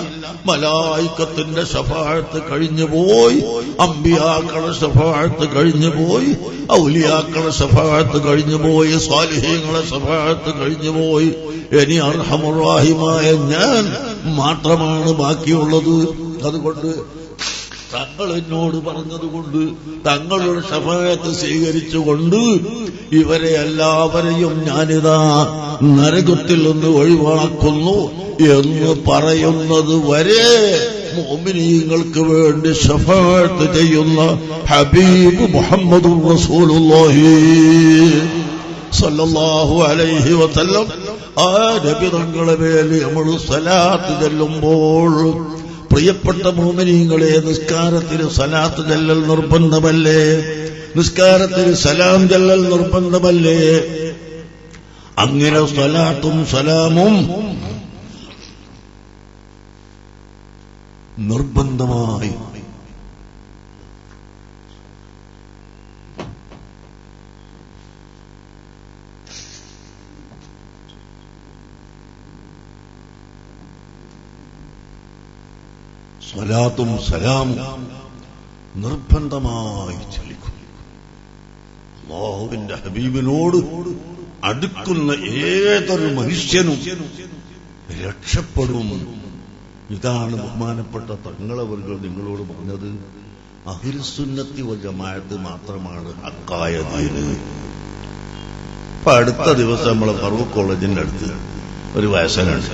മലായികത്തിന്റെ ശഫാഅത്ത് കഴിഞ്ഞുപോയി, അമ്പിയാക്കളുടെ ശഫാഅത്ത് കഴിഞ്ഞുപോയി, ഔലിയാക്കളുടെ ശഫാഅത്ത് കഴിഞ്ഞുപോയി, സ്വാലിഹീങ്ങളുടെ ശഫാഅത്ത് കഴിഞ്ഞുപോയി. ഇനി അർഹമുറാഹിമായ ഞാൻ മാത്രമാണ് ബാക്കിയുള്ളത്. അതുകൊണ്ട് തങ്ങൾ എന്നോട് പറഞ്ഞതുകൊണ്ട് തങ്ങളുടെ ശഫാഅത്ത് സ്വീകരിച്ചുകൊണ്ട് ഇവരെ എല്ലാവരെയും ഞാനിതാ നരകത്തിൽ നിന്ന് ഒഴിവാക്കുന്നു എന്ന് പറയുന്നത് വരെ മുഅ്മിനീങ്ങൾക്ക് വേണ്ടി ശഫാഅത്ത് ചെയ്യുന്ന ഹബീബ് മുഹമ്മദുർ റസൂലുള്ളാഹി സല്ലല്ലാഹു അലൈഹി വസല്ലം ആ നബി തങ്ങളുടെ മേൽ നമ്മൾ സ്വലാത്ത് ചൊല്ലുമ്പോൾ, പ്രിയപ്പെട്ട മുഅ്മിനീങ്ങളെ, നിസ്കാരത്തിന് സ്വലാത്ത് ചൊല്ലൽ നിർബന്ധമല്ലേ? നിസ്കാരത്തിന് സലാം ചൊല്ലൽ നിർബന്ധമല്ലേ? അങ്ങനെ സ്വലാത്തും സലാമും നിർബന്ധമായി സ്വലാത്തും സലാമും നിർബന്ധമായി ചൊല്ലിക്കും. അല്ലാഹുവിന്റെ ഹബീബിനോട് അടുക്കുന്ന ഏതൊരു മനുഷ്യനും രക്ഷപ്പെടും. ഇതാണ് ബഹുമാനപ്പെട്ട തങ്ങളവர்கள் നിങ്ങളോട് പറഞ്ഞത്. അഹ്ലുസുന്നത്തി വൽ ജമാഅത്ത് മാത്രമാണ് ഹക്കായ ദീന്. ഇപ്പൊ അടുത്ത ദിവസം നമ്മളെ ഫറൂഖ് കോളേജിന്റെ അടുത്ത് ഒരു വയസ്സനുണ്ട്.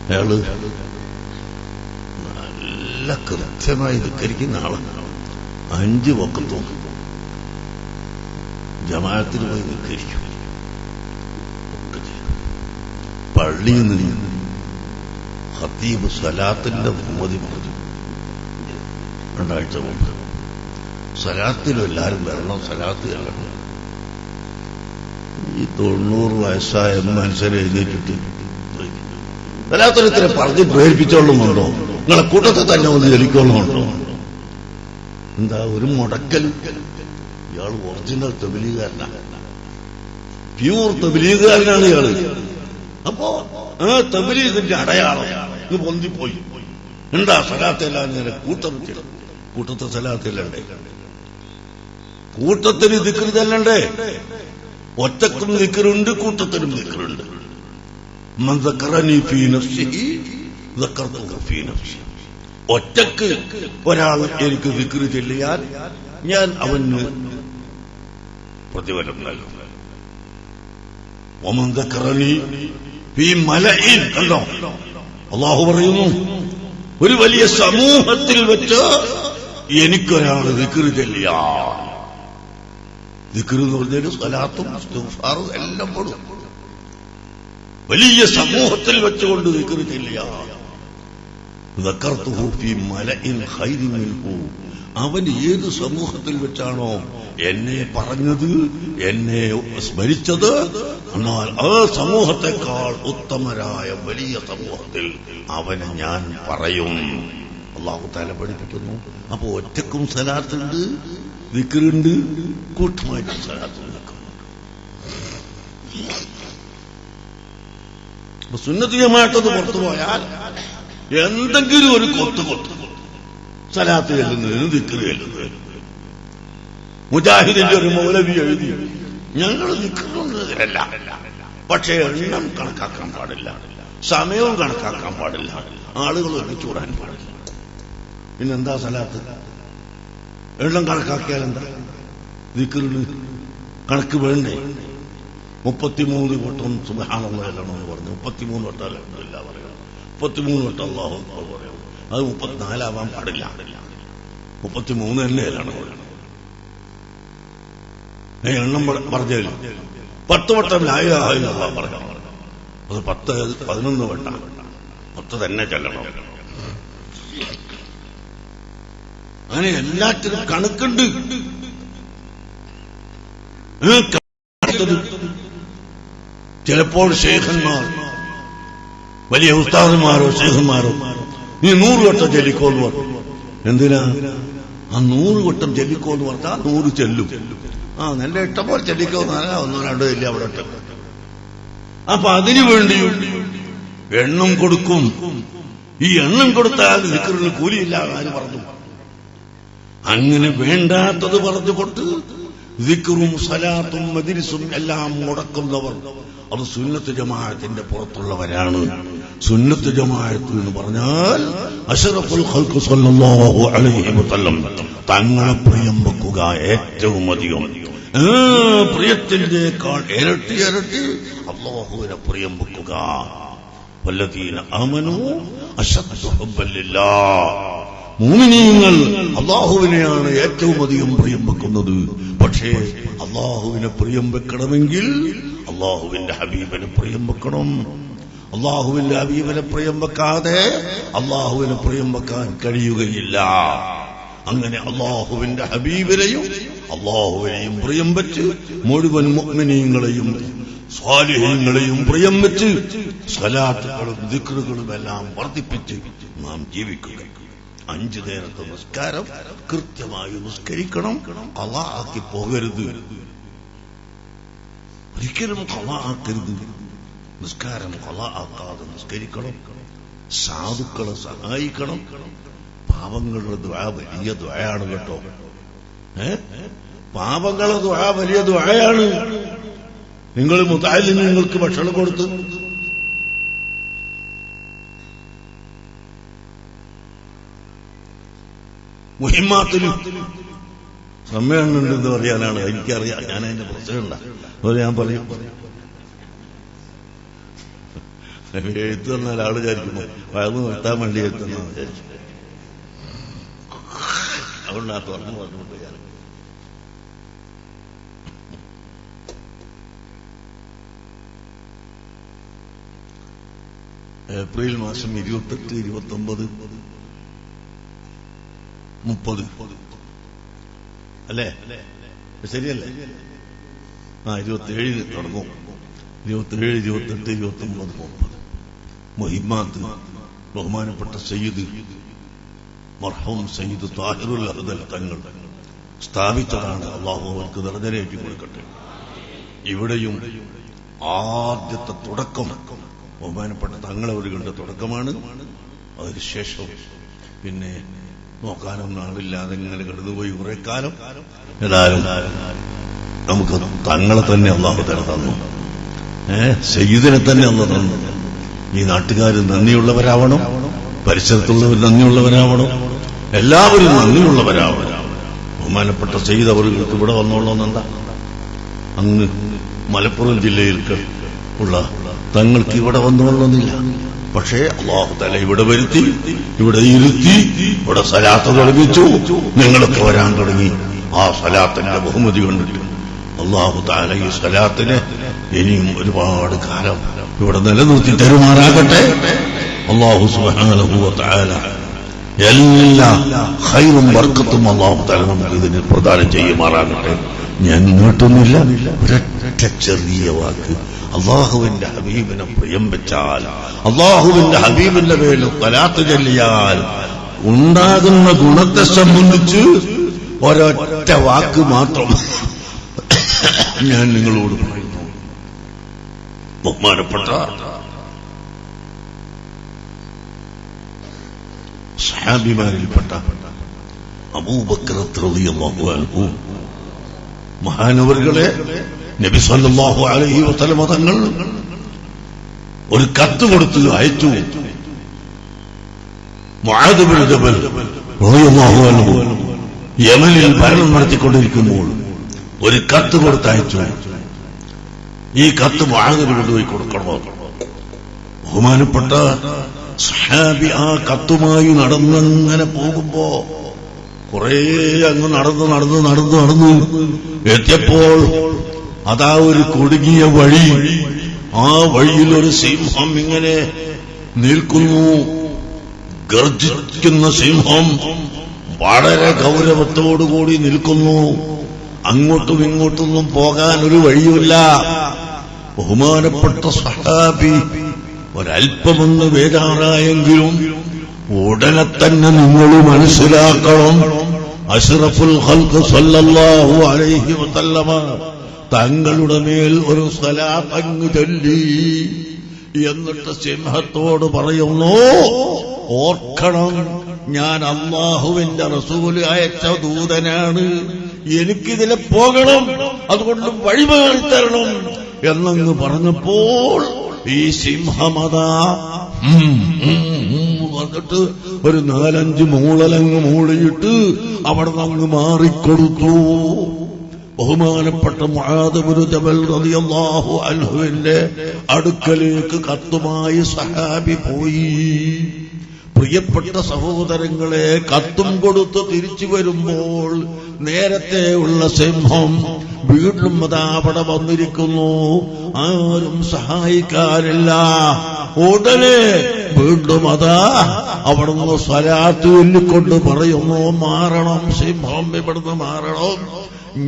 അയാള് നല്ല കൃത്യമായി ധിക്കരിക്കുന്ന ആളാണ്. 5 വഖത്തും ജമാഅത്തിന് പോയി ധിക്കരിക്കും. പള്ളിയിൽ നിന്ന് ഖത്തീബ് സ്വലാത്തിന്റെ ബഹുമതി പറഞ്ഞു 2 ആഴ്ച മുമ്പ്. സ്വലാത്തിലും എല്ലാവരും വരണം, സ്വലാത്ത് ചെല്ലണം. ഈ 90 വയസ്സായ മനുഷ്യരെ എഴുന്നേറ്റിട്ട് സ്വലാത്തിന് ഇത്ര പറഞ്ഞ് പ്രേരിപ്പിച്ചോളുന്നുണ്ടോ? നിങ്ങളെ കൂട്ടത്തിൽ തന്നെ ഒന്ന് ചൊല്ലിക്കൊള്ളുന്നുണ്ടോ? എന്താ ഒരു മുടക്കൽ? ഇയാൾ ഒറിജിനൽ തബ്ലീഗുകാരനാണ്, പ്യൂർ തബ്ലീഗുകാരനാണ് ഇയാള്. അപ്പോ ആ തബ്ലീഗിന്റെ അടയാളം ഇത് പൊന്തിപ്പോയി. എന്താ സലാത്തെല്ലാം കൂട്ടത്തെ സലാത്തില്ലണ്ടേ? കൂട്ടത്തിന് ദിക്ർ ചെല്ലണ്ടേ? ഒറ്റക്കും ദിക്റുണ്ട്, കൂട്ടത്തിനും ദിക്റുണ്ട്. മൻ ദക്കറനി ഫീ നഫ്സിഹി ദക്കർതുഹു ഫീ നഫ്സി. ഒറ്റക്ക് ഒരാൾ എനിക്ക് ദിക്ർ ചൊല്ലിയാൽ ഞാൻ അവന് പ്രതിഫലം നൽകും. വമൻ ദക്കറനി ഫീ മലഇൻ, കണ്ടോ അല്ലാഹു പറയുന്നു, ഒരു വലിയ സമൂഹത്തിൽ വെച്ച് എനിക്കൊരാൾ ദിക്ർ ചൊല്ലിയാൽ, ദിക്ർ എന്ന് പറഞ്ഞാൽ സ്വലാത്തും ഇസ്തിഗ്ഫാറും എല്ലാം പെടും. വലിയ സമൂഹത്തിൽ വെച്ചുകൊണ്ട് ദിക്ർ ചൊല്ലിയാൽ ദക്കർതുഹു ഫീ മലഇൻ ഖൈറിൻ മിൻഹു, അവൻ ഏത് സമൂഹത്തിൽ വെച്ചാണോ എന്നെ പറഞ്ഞത്, എന്നെ സ്മരിച്ചത്, എന്നാൽ ആ സമൂഹത്തെക്കാൾ ഉത്തമരായ വലിയ സമൂഹത്തിൽ അവനെ ഞാൻ പറയും. അല്ലാഹു തആല പഠിപ്പിക്കുന്നു. അപ്പോ ഒറ്റക്കും സലാത്തുണ്ട്, ദിക്റുണ്ട്, കൂട്ടമായിട്ട് സലാത്തും നിൽക്കുന്നുണ്ട്. സുന്നത്ത് ജമാഅത്ത് പുറത്തു പോയാൽ എന്തെങ്കിലും ഒരു കൊത്ത് സലാത്ത് ചെല്ലുന്നതിന് ദിക്ർ ചെല്ലുന്നതിന്. മുജാഹിദിന്റെ ഒരു മൗലവി എഴുതി, ഞങ്ങൾ ദിക്റുന്നതിനല്ല, പക്ഷേ എണ്ണം കണക്കാക്കാൻ പാടില്ല, സമയവും കണക്കാക്കാൻ പാടില്ല, ആളുകൾ ഒരുമിച്ചൂടാൻ പാടില്ല. പിന്നെന്താ സലാത്ത്? എണ്ണം കണക്കാക്കിയാൽ എന്താ? ദിക്റിന് കണക്ക് വേണ്ടേ? 33 വട്ടം സുബ്ഹാനല്ലാഹ് എന്ന് പറഞ്ഞു, 33 വട്ടം അൽഹംദുലില്ലാഹ് പറയണം, 33 വട്ടം അല്ലാഹു അക്ബർ പറയണം. അത് 34 ആവാൻ പാടില്ല, 33 തന്നെയാണ് പറയണം. എണ്ണം പറഞ്ഞാൽ 10 വട്ടം ലാ ഇലാഹ ഇല്ലല്ലാഹ് പറയണം. അത് 11 വട്ടം 10 തന്നെ ചെല്ലണം. അങ്ങനെ എല്ലാറ്റിനും കണക്കുണ്ട്. ചിലപ്പോൾ ശൈഖന്മാർ, വലിയ ഉസ്താദന്മാരോ ശൈഖന്മാരോ, നീ 100 വട്ടം ചൊല്ലിക്കോന്ന് പറഞ്ഞു. എന്തിനാ? ആ 100 വട്ടം ചൊല്ലിക്കോന്ന് പറഞ്ഞാൽ 100 ചെല്ലും. നല്ല ഇഷ്ടംപോലെ ചൊല്ലിക്കോന്ന് പറഞ്ഞാൽ 1 2 ചെല്ലി അവിടെ ഇട്ട. അപ്പൊ അതിനു വേണ്ടി എണ്ണം കൊടുക്കും. ഈ എണ്ണം കൊടുത്താൽ ദിക്റിന് കൂലിയില്ല ആര് പറഞ്ഞു? അങ്ങനെ വേണ്ടാത്തത് പറഞ്ഞുകൊണ്ട് ദിക്റും സലാത്തും മജ്ലിസും എല്ലാം മുടക്കുന്നവർ അത് സുന്നത്ത് ജമാഅത്തിന്റെ പുറത്തുള്ളവരാണ്. സുന്നത്ത് ജമാഅത്ത് എന്ന് പറഞ്ഞാൽ അഷ്റഫുൽ ഖൽഖ് സ്വല്ലല്ലാഹു അലൈഹി വസല്ലം തങ്ങളെ പ്രിയം വെക്കുക ഏറ്റവും അധികം. പ്രിയത്തിന്റെക്കാൾ ഇരട്ടി ഇരട്ടി അല്ലാഹുവിനെ പ്രിയം വെക്കുക. വല്ലദീന ആമനൂ അശദ്ദു ഹുബ്ബൻ ലില്ലാഹ്. മുഅ്മിനീങ്ങൾ അല്ലാഹുവിനെയാണ് ഏറ്റവും അധികം പ്രിയം വെക്കുന്നത്. പക്ഷേ അല്ലാഹുവിനെ പ്രിയം വെക്കണമെങ്കിൽ അല്ലാഹുവിന്റെ ഹബീബിനെ പ്രിയം വെക്കണം. അല്ലാഹുവിന്റെ ഹബീബിനെ പ്രിയം വെക്കാതെ അല്ലാഹുവിനെ പ്രിയം വെക്കാൻ കഴിയുകയില്ല. അങ്ങനെ അല്ലാഹുവിന്റെ ഹബീബിനെയും അല്ലാഹുവിനെയും പ്രിയം വെച്ച് മുഴുവൻ മുഅ്മിനീങ്ങളെയും സ്വാലിഹീങ്ങളെയും പ്രിയം വെച്ച് സ്വലാത്തുകളും ദിക്റുകളും എല്ലാം വർദ്ധിപ്പിച്ച് നാം ജീവിക്കുക. 5 നേരത്തെ നിസ്കാരം കൃത്യമായി നിസ്കരിക്കണം. ഖളാ ആക്കി പോകരുത്, ഒരിക്കലും ഖളാ ആക്കരുത്. നിസ്കാരം ഖളാ ആക്കാതെ നിസ്കരിക്കണം. സാധുക്കളെ സഹായിക്കണം. പാവങ്ങളുടെ ദുആ വലിയ ദുആയാണ് കേട്ടോ. പാവങ്ങളുടെ ദുആ വലിയ ദുആയാണ്. നിങ്ങൾ മുതഅല്ലിമീങ്ങൾക്ക് ഭക്ഷണം കൊടുത്ത് മുഹിമ്മാത്തിൽ സമ്മേളനം ഉണ്ടെന്ന് പറയാനാണ് എനിക്കറിയാം. ഞാൻ അതിന്റെ പ്രശ്നമുണ്ട അതുപോലെ ഞാൻ പറയും. എഴുത്ത് തന്നാൽ ആള് വിചാരിക്കുന്നു വയറ് നിർത്താൻ വേണ്ടി എഴുത്തുന്ന വിചാരിച്ചു. അതുകൊണ്ട് ആ തുറന്നു പറഞ്ഞുകൊണ്ട് ഞാൻ ഏപ്രിൽ മാസം 28, 29, 30 അല്ലേ? ശരിയല്ലേ? 27 തുടങ്ങും. 27, 28, 29, 30 മുഹിമ്മാത്ത് ബഹുമാനപ്പെട്ട സയ്യിദ് മർഹൂം സയ്യിദ് താഹിറുൽ അഹ്ദൽ തങ്ങൾ സ്ഥാപിച്ചതാണ്. അല്ലാഹു അവർക്ക് ദർജനേറ്റി കൊടുക്കട്ടെ. ഇവിടെയും ആദ്യത്തെ തുടക്കം ബഹുമാനപ്പെട്ട തങ്ങളവരുടെ തുടക്കമാണ്. അതിനുശേഷം പിന്നെ നോക്കാനൊന്നും ആളില്ലാതെ ഇങ്ങനെ കടന്നുപോയി കുറെ കാലം. ഏതായാലും നമുക്ക് തങ്ങളെ തന്നെ അല്ലാഹു തആല തന്നു. സയ്യിദിനെ തന്നെ അല്ലാഹു തന്നു. ഈ നാട്ടുകാർ നന്ദിയുള്ളവരാവണം, പരിസരത്തുള്ളവർ നന്ദിയുള്ളവരാവണം, എല്ലാവരും നന്ദിയുള്ളവരാവണം. ബഹുമാനപ്പെട്ട സയ്യിദ് അവർക്ക് ഇവിടെ വന്നോളൂന്നെന്താ? അങ്ങ് മലപ്പുറം ജില്ലയിൽ ഉള്ള തങ്ങൾക്ക് ഇവിടെ വന്നോളൂന്നില്ല. പക്ഷേ അല്ലാഹു തആല ഇവിടെ വരുത്തി, ഇവിടെ ഇരുത്തി, ഇവിടെ സലാത്ത് തുടങ്ങിച്ചു. നിങ്ങളൊക്കെ വരാൻ തുടങ്ങി. ആ സലാത്തിന്റെ ബഹുമതി കണ്ടിട്ട് അല്ലാഹു തആല ഈ സലാത്തിനെ ഇനിയും ഒരുപാട് കാലം ഇവിടെ നിലനിർത്തി തരുമാറാകട്ടെ. അല്ലാഹു സുബ്ഹാനഹു വ തആല എല്ലാ ഖൈറും ബർക്കത്തും അല്ലാഹു തആല നമുക്ക് ഇതിന് പ്രദാനം ചെയ്യുമാറാകട്ടെ. ഞാൻ നീട്ടുന്നില്ല. ഒരൊറ്റ ചെറിയ വാക്ക്. അല്ലാഹുവിന്റെ ഹബീബിനെ പ്രിയം വെച്ചാൽ, അല്ലാഹുവിന്റെ ഹബീബിന്റെ പേരിൽ സ്വലാത്ത് ചൊല്ലിയാൽ ഉണ്ടാകുന്ന ഗുണത്തെ സംബന്ധിച്ച് ഒരൊറ്റ വാക്ക് മാത്രം ഞാൻ നിങ്ങളോട് പറയുന്നു. ബഹുമാനപ്പെട്ട സഹാബിമാരിൽപ്പെട്ട അബൂബക്കർ റളിയല്ലാഹു അൻഹു മഹാനവറുകളെ നബി സല്ലല്ലാഹു അലൈഹി വസല്ലം തങ്ങൾ ഒരു കത്ത് കൊടുത്ത് അയച്ചു. മുആദ് ഇബ്നു ജബൽ റളിയല്ലാഹു അൻഹു യമനിൽ ഭരണം നടത്തിക്കൊണ്ടിരിക്കുമ്പോൾ ഒരു കത്ത് കൊടുത്തയച്ചു. ഈ കത്ത് മുആദിന് കൊണ്ടുപോയി കൊടുക്കണമോ? ബഹുമാനപ്പെട്ട സഹാബി ആ കത്തുമായി നടന്നങ്ങനെ പോകുമ്പോ കുറെ അങ്ങ് നടന്നു എത്തിയപ്പോൾ അതാ ഒരു കുടുങ്ങിയ വഴി. ആ വഴിയിൽ ഒരു സിംഹം ഇങ്ങനെ നിൽക്കുന്നു. ഗർജിക്കുന്ന സിംഹം വളരെ ഗൗരവത്തോടുകൂടി നിൽക്കുന്നു. അങ്ങോട്ടും ഇങ്ങോട്ടൊന്നും പോകാൻ ഒരു വഴിയുമില്ല. ബഹുമാനപ്പെട്ട സഹാബി ഒരൽപ്പമൊന്ന് ബേജാറായെങ്കിലും ഉടനെ തന്നെ നിങ്ങൾ മനസ്സിലാക്കണം, അഷ്റഫുൽ ഖൽഖ് സല്ലല്ലാഹു അലൈഹി വസല്ലമ തങ്ങളുടെ മേൽ ഒരു സ്വലാത്ത് അങ്ങ് ചൊല്ലി. എന്നിട്ട് സിംഹത്തോട് പറയുന്നു, ഓർക്കണം, ഞാൻ അല്ലാഹുവിന്റെ റസൂല് അയച്ച ദൂതനാണ്, എനിക്കിതിലെ പോകണം, അതുകൊണ്ട് വഴിമാറി തരണം എന്നങ്ങ് പറഞ്ഞപ്പോൾ ഈ സിംഹമത വന്നിട്ട് ഒരു 4-5 മൂളലങ്ങ് മൂളിയിട്ട് അവിടെ നിന്ന് മാറിക്കൊടുത്തു. ബഹുമാനപ്പെട്ട മുആദ് ഇബ്നു ജബൽ റളിയല്ലാഹു അൻഹുവിന്റെ അടുക്കലേക്ക് കത്തുമായി സഹാബി പോയി. പ്രിയപ്പെട്ട സഹോദരങ്ങളെ, കത്തും കൊടുത്ത് തിരിച്ചു വരുമ്പോൾ നേരത്തെ ഉള്ള സിംഹം വീണ്ടും അതാ അവിടെ വന്നിരിക്കുന്നു. ആരും സഹായിക്കാനില്ല. ഉടനെ വീണ്ടും അതാ അവിടുന്ന് സ്വലാത്ത് ചൊല്ലിക്കൊണ്ട് പറയുന്നു, മാറണം സിംഹം, ഇവിടുന്ന് മാറണം.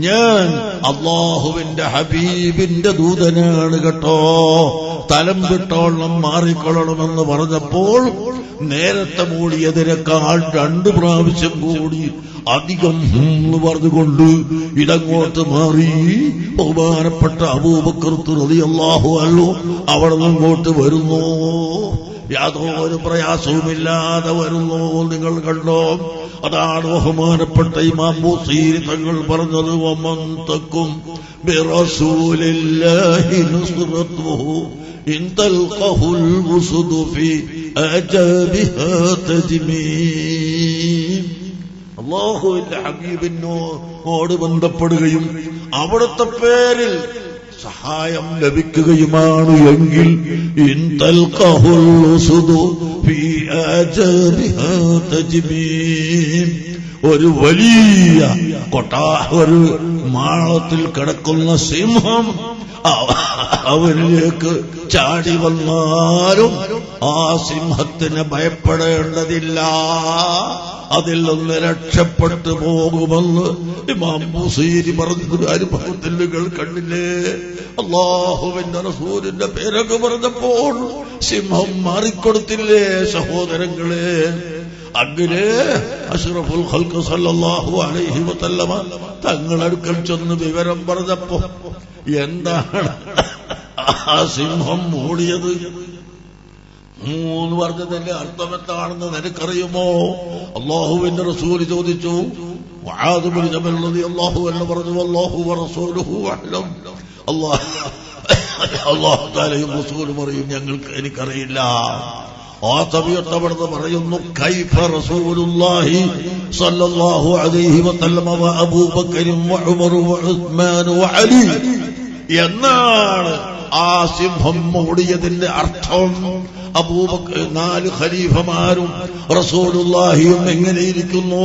ഞാൻ അല്ലാഹുവിന്റെ ഹബീബിന്റെ ദൂതനാണ് കേട്ടോ, തലം വിട്ടോളം മാറിക്കൊള്ളണമെന്ന് പറഞ്ഞപ്പോൾ നേരത്തെ മൂടിയതിനേക്കാൾ 2 പ്രാവശ്യം കൂടി അധികം പറഞ്ഞുകൊണ്ട് ഇതങ്ങോട്ട് മാറി. ബഹുമാനപ്പെട്ട അബൂബക്കർ റളിയല്ലാഹു അൻഹു അവിടെ നിന്നങ്ങോട്ട് വരുന്നു. യാതൊരു പ്രയാസവുമില്ലാതെ വരുന്നു. നിങ്ങൾ കണ്ടോ? അതാണ് ബഹുമാനപ്പെട്ട ഇമാം ബുഖാരി തങ്ങൾ പറഞ്ഞത്, വമൻ തക്കും ബിറസൂലില്ലാഹി നുസ്റതുഹു ഇൻ തൽഖഹുൽ ഉസ്ദു ഫി അജാബിഹാ തജ്മീം. അല്ലാഹുവിന്റെ ഹബീബിനോട് ബന്ധപ്പെടുകയും അവിടുത്തെ പേരിൽ സഹായം ലഭിക്കുകയുമാണ് എങ്കിൽ ഇൻ തൽഖഹുൽ ഉസ്ദു ഫി അജാബിഹാ തജ്മീം, ഒരു വലിയ ഒരു മാളത്തിൽ കിടക്കുന്ന സിംഹം അവനിലേക്ക് ചാടി വന്നാലും ആ സിംഹത്തിന് ഭയപ്പെടേണ്ടതില്ല, അതിൽ നിന്ന് രക്ഷപ്പെട്ടു പോകുമെന്ന് ഇമാം ബുഖാരി പറഞ്ഞൊരു അനുഭവത്തിൽ നിങ്ങൾ കണ്ടില്ലേ? അല്ലാഹുവിന്റെ റസൂലിന്റെ പേരൊക്കെ പറഞ്ഞപ്പോൾ സിംഹം മാറിക്കൊടുത്തില്ലേ സഹോദരങ്ങളെ? അങ്ങനെ അഷ്റഫുൽ ഖൽഖ് സല്ലല്ലാഹു അലൈഹി വസല്ലമ തങ്ങളടുക്കൽ ചെന്ന് വിവരം പറഞ്ഞപ്പോ എന്താണ് ആ സിംഹം മൂടിയത്? 3 പറഞ്ഞതിന്റെ അർത്ഥം എന്താണെന്ന് നിനക്കറിയുമോ? അല്ലാഹുവിന്റെ റസൂൽ ചോദിച്ചു. മുആദ് ഇബ്നു ജബൽ റളിയല്ലാഹു അൻഹു പറഞ്ഞു, അല്ലാഹു വറസൂലുഹു അഅലം. അല്ലാഹു തആലയും റസൂലും പറയും, എനിക്കറിയില്ല. ആ സമയത്ത് അവിടുന്ന് പറയുന്നു, കൈഫ റസൂലുള്ളാഹി സ്വല്ലല്ലാഹു അലൈഹി വസല്ലമ വ അബൂബക്കറും വ ഉമർ വ ഉസ്മാൻ വ അലി എന്നാണ് ആ സിംഹം മൂടിയതിന്റെ അർത്ഥം. അബൂബക്കർ 4 ഖലീഫമാരും റസൂലുള്ളാഹിയും എങ്ങനെയിരിക്കുന്നു,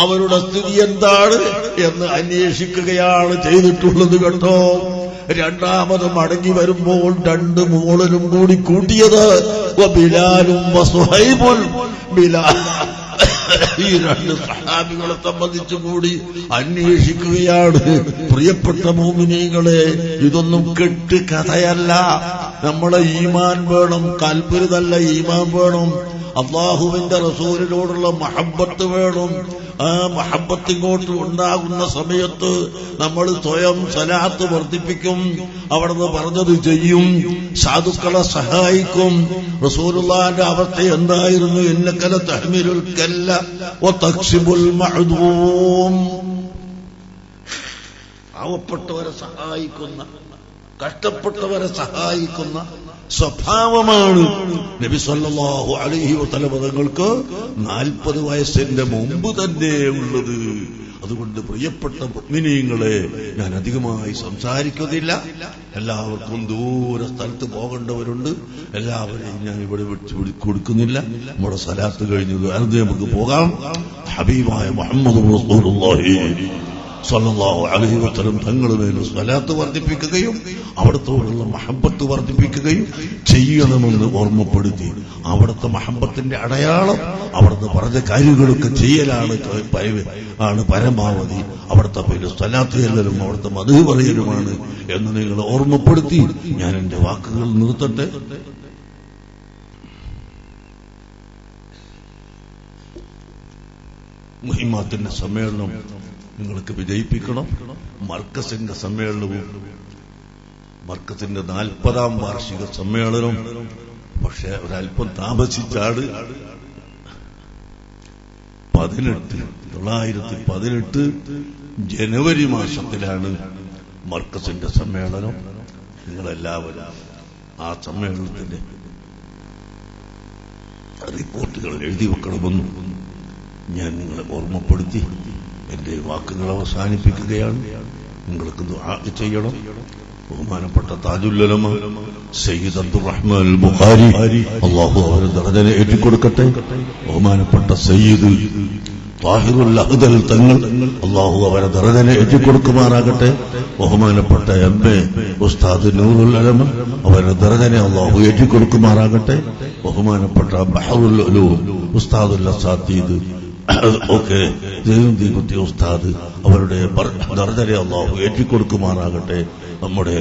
അവരുടെ സ്ഥിതി എന്താണ് എന്ന് അന്വേഷിക്കുകയാണ് ചെയ്തിട്ടുള്ളത് കേട്ടോ. രണ്ടാമത് മടങ്ങി വരുമ്പോൾ 2 മൂളനും കൂടി കൂട്ടിയത് ബിലാലും വസുഹൈബുൻ. ബിലാൽ ഈ 2 സഹാബികളെ സംബന്ധിച്ചു കൂടി അന്വേഷിക്കുകയാണ്. പ്രിയപ്പെട്ട മുഅ്മിനീങ്ങളെ, ഇതൊന്നും കെട്ട് കഥയല്ല. നമ്മളെ ഈമാൻ വേണം, കൽബിൽ നല്ല ഈമാൻ വേണം. അല്ലാഹുവിന്റെ റസൂലിനോടുള്ള മഹബ്ബത്ത് വേണം. ആ മഹബ്ബത്ത് ഇങ്ങോട്ട് ഉണ്ടാകുന്ന സമയത്ത് നമ്മൾ സ്വയം സലാത്ത് വർദ്ധിപ്പിക്കും, അവിടുന്ന് പറഞ്ഞത് ചെയ്യും, സാധുക്കളെ സഹായിക്കും. റസൂലുള്ളാഹിന്റെ അവസ്ഥ എന്തായിരുന്നു? ഇന്നക ലതഹ്മിലുൽ കല്ല വതക്സിബുൽ മഅദൂം. പാവപ്പെട്ടവരെ സഹായിക്കുന്ന, കഷ്ടപ്പെട്ടവരെ സഹായിക്കുന്ന സ്വഭാവമാണ് നബി സല്ലല്ലാഹു അലൈഹി വസല്ലം തങ്ങൾക്ക് 40 വയസ്സിന്റെ മുമ്പ് തന്നെ ഉള്ളത്. അതുകൊണ്ട് പ്രിയപ്പെട്ട മുഅ്മിനീങ്ങളെ, ഞാൻ അധികമായി സംസാരിക്കുന്നില്ല. എല്ലാവർക്കും ദൂര സ്ഥലത്ത് പോകേണ്ടവരുണ്ട്. എല്ലാവരെയും ഞാൻ ഇവിടെ വിളിച്ചു കൊടുക്കുന്നില്ല. നമ്മുടെ സലാത്ത് കഴിഞ്ഞത് വെറുതെ നമുക്ക് പോകാം. ഹബീബായ മുഹമ്മദ് റസൂലുള്ളാഹി സ്വല്ലല്ലാഹു അലൈഹി വസല്ലം തങ്ങളുമേൽ സ്വലാത്ത് വർദ്ധിപ്പിക്കുകയും അവിടത്തോടുള്ള മഹബ്ബത്ത് വർദ്ധിപ്പിക്കുകയും ചെയ്യണമെന്ന് ഓർമ്മപ്പെടുത്തി. അവിടുത്തെ മഹബ്ബത്തിന്റെ അടയാളം അവിടുന്ന് പറഞ്ഞ കാര്യങ്ങളൊക്കെ ചെയ്യലാണ് പരമാവധി. അവിടുത്തെ പേര് സ്വലാത്ത് ചെല്ലലും അവിടുത്തെ മദ്ഹ് പറയലുമാണ് എന്ന് നിങ്ങൾ ഓർമ്മപ്പെടുത്തി ഞാൻ എന്റെ വാക്കുകൾ നിർത്തട്ടെ. മുഹിമ്മാത്തിന്റെ സമ്മേളനം നിങ്ങൾക്ക് വിജയിപ്പിക്കണം. മർക്കസിന്റെ സമ്മേളനവും മർക്കസിന്റെ 40ാം വാർഷിക സമ്മേളനം പക്ഷെ ഒരല്പം താമസിച്ചാണ്. 1918 ജനുവരി മാസത്തിലാണ് മർക്കസിന്റെ സമ്മേളനം. നിങ്ങളെല്ലാവരും ആ സമ്മേളനത്തിന്റെ റിപ്പോർട്ടുകൾ എഴുതി വെക്കണമെന്നും ഞാൻ നിങ്ങളെ ഓർമ്മപ്പെടുത്തി എന്റെ വാക്കുകൾ അവസാനിപ്പിക്കുകയാണ്. നിങ്ങൾക്ക് ദുആ ചെയ്യണം. ബഹുമാനപ്പെട്ട താജുൽ ഉലമ സയ്യിദ് അബ്ദുറഹ്മാൻ അൽ ബുഖാരി അല്ലാഹു അവരുടെ ദറജയെ ഏറ്റിക്കൊടുക്കട്ടെ. ബഹുമാനപ്പെട്ട സയ്യിദ് താഹിറുൽ അഹ്ദൽ തങ്ങൾ അല്ലാഹു അവരുടെ ദറജയെ ഏറ്റിക്കൊടുക്കുമാറാകട്ടെ. ബഹുമാനപ്പെട്ട എംഎ ഉസ്താദ് നൂറുൽ ഉലമ അവരുടെ ദറജയെ അല്ലാഹു ഏറ്റിക്കൊടുക്കുമാറാകട്ടെ. ബഹുമാനപ്പെട്ട ബഹറുൽ ഉലൂം ഉസ്താദുൽ അസാതീദ് ഒക്കെ ജൈനുദ്ദീൻ ഉസ്താദ് അവരുടെ ദറജയെ അല്ലാഹു ഏറ്റിക്കൊടുക്കുമാറാകട്ടെ. നമ്മുടെ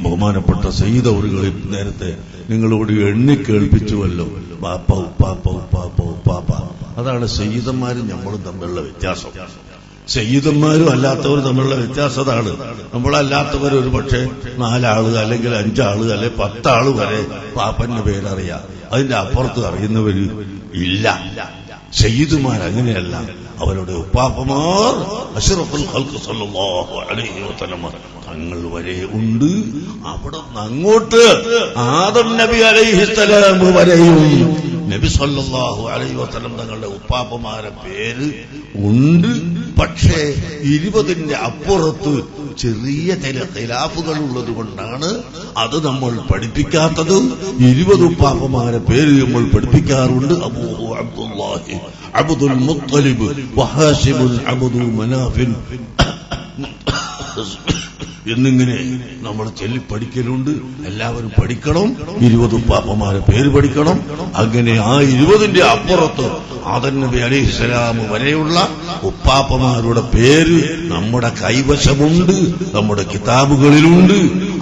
ബഹുമാനപ്പെട്ട സയ്യിദ് അവറുകളിൽ നേരത്തെ നിങ്ങളോട് എണ്ണിക്കേൾപ്പിച്ചുവല്ലോ, പാപ്പ ഉപ്പാപ്പ ഉപ്പാപ്പ ഉപ്പാപ്പ. അതാണ് സയ്യിദന്മാരും നമ്മളും തമ്മിലുള്ള വ്യത്യാസം. സയ്യിദന്മാരും അല്ലാത്തവരും തമ്മിലുള്ള വ്യത്യാസം അതാണ്. നമ്മളല്ലാത്തവർ ഒരു പക്ഷേ 4 ആള് അല്ലെങ്കിൽ 5 ആള് അല്ലെങ്കിൽ 10 ആള് വരെ പാപ്പന്റെ പേരറിയാം, അതിന്റെ അപ്പുറത്ത് അറിയുന്നവര് ഇല്ല. സയ്യിദുമാർ അങ്ങനെയല്ല. അവരുടെ ഉപ്പാപ്പമാർ അഷ്റഫുൽ ഖൽഖ് സല്ലല്ലാഹു അലൈഹി വസല്ലം തങ്ങൾ വരെ ഉണ്ട്. അവിടെ നിന്ന് അങ്ങോട്ട് ആദം നബി അലൈഹിസ്സലാം വരെയും നബി സല്ലല്ലാഹു അലൈഹി വസല്ലം തങ്ങളുടെ ഉപ്പാപ്പമാരെ പേര് ഉണ്ട്. പക്ഷേ 20ന്റെ അപ്പുറത്ത് ചെറിയ ചില ഖിലാഫുകൾ ഉള്ളത് കൊണ്ടാണ് അത് നമ്മൾ പഠിപ്പിക്കാത്തത്. 20 ഉപ്പാപ്പമാരെ പേര് നമ്മൾ പഠിപ്പിക്കാറുണ്ട്. അബൂ അബ്ദുല്ലാഹി അബ്ദുൽ മുത്തലിബ് വഹാശിബുൽ അബ്ദു മനാഫിൻ എന്നിങ്ങനെ നമ്മൾ ചൊല്ലിപ്പഠിക്കലുണ്ട്. എല്ലാവരും പഠിക്കണം. 20 ഉപ്പാപ്പമാരെ പേര് പഠിക്കണം. അങ്ങനെ ആ 20ന്റെ അപ്പുറത്ത് ആദം നബി അലൈഹിസ്സലാം വരെയുള്ള ഉപ്പാപ്പമാരുടെ പേര് നമ്മുടെ കൈവശമുണ്ട്, നമ്മുടെ കിതാബുകളിലുണ്ട്.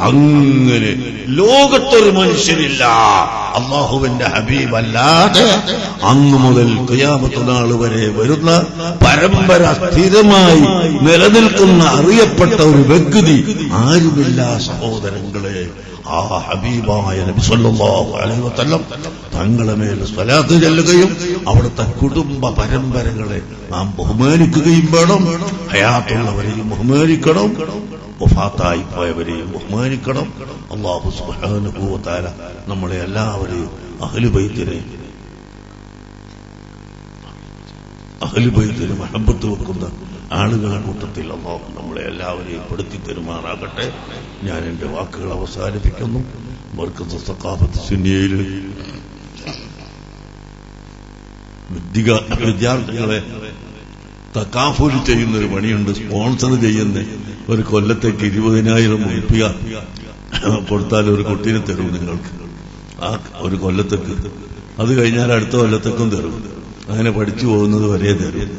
അങ്ങനെ ലോകത്തൊരു മനുഷ്യനില്ല അല്ലാഹുവിന്റെ ഹബീബല്ലാതെ അന്നു മുതൽ ഖിയാമത്ത് നാൾ വരെ വരുന്ന പരമ്പര സ്ഥിരമായി നിലനിൽക്കുന്ന അറിയപ്പെട്ട ഒരു വ്യക്തി ആരുമില്ല സഹോദരങ്ങളെ. ആ ഹബീബായ നബി സല്ലല്ലാഹു അലൈഹി വസല്ലം തങ്ങളുടെ മേൽ സ്വലാത്ത് ചൊല്ലുകയും അവിടുത്തെ കുടുംബ പരമ്പരകളെ നാം ബഹുമാനിക്കുകയും വേണം. ഹയാത്തുള്ളവരെയും ബഹുമാനിക്കണം, വഫാത്തായി പോയവരെയും ബഹുമാനിക്കണം. അല്ലാഹു സുബ്ഹാനഹു വ തആല നമ്മളെ എല്ലാവരെയും അഹ്ലു ബൈത്തിന് മഹബ്ബത്ത് വെക്കുന്ന ആളുകളുടെ കൂട്ടത്തിൽ അല്ലാഹു നമ്മളെ എല്ലാവരെയും പെടുത്തി തരുമാറാകട്ടെ. ഞാൻ എന്റെ വാക്കുകൾ അവസാനിപ്പിക്കുന്നു. മർക്കസ് സഖാഫത്ത് സുന്നിയയിൽ വിദ്യാർത്ഥികളെ തകാഫുൽ ചെയ്യുന്നൊരു പണിയുണ്ട്. സ്പോൺസർ ചെയ്യുന്ന ഒരു കൊല്ലത്തേക്ക് 20,000 ഉറുപ്പിക കൊടുത്താൽ ഒരു കുട്ടീനെ തരും നിങ്ങൾക്ക്. ആ ഒരു കൊല്ലത്തേക്ക്. അത് കഴിഞ്ഞാൽ അടുത്ത കൊല്ലത്തേക്കും തരും. അങ്ങനെ പഠിച്ചു പോകുന്നത് വരെ തരും.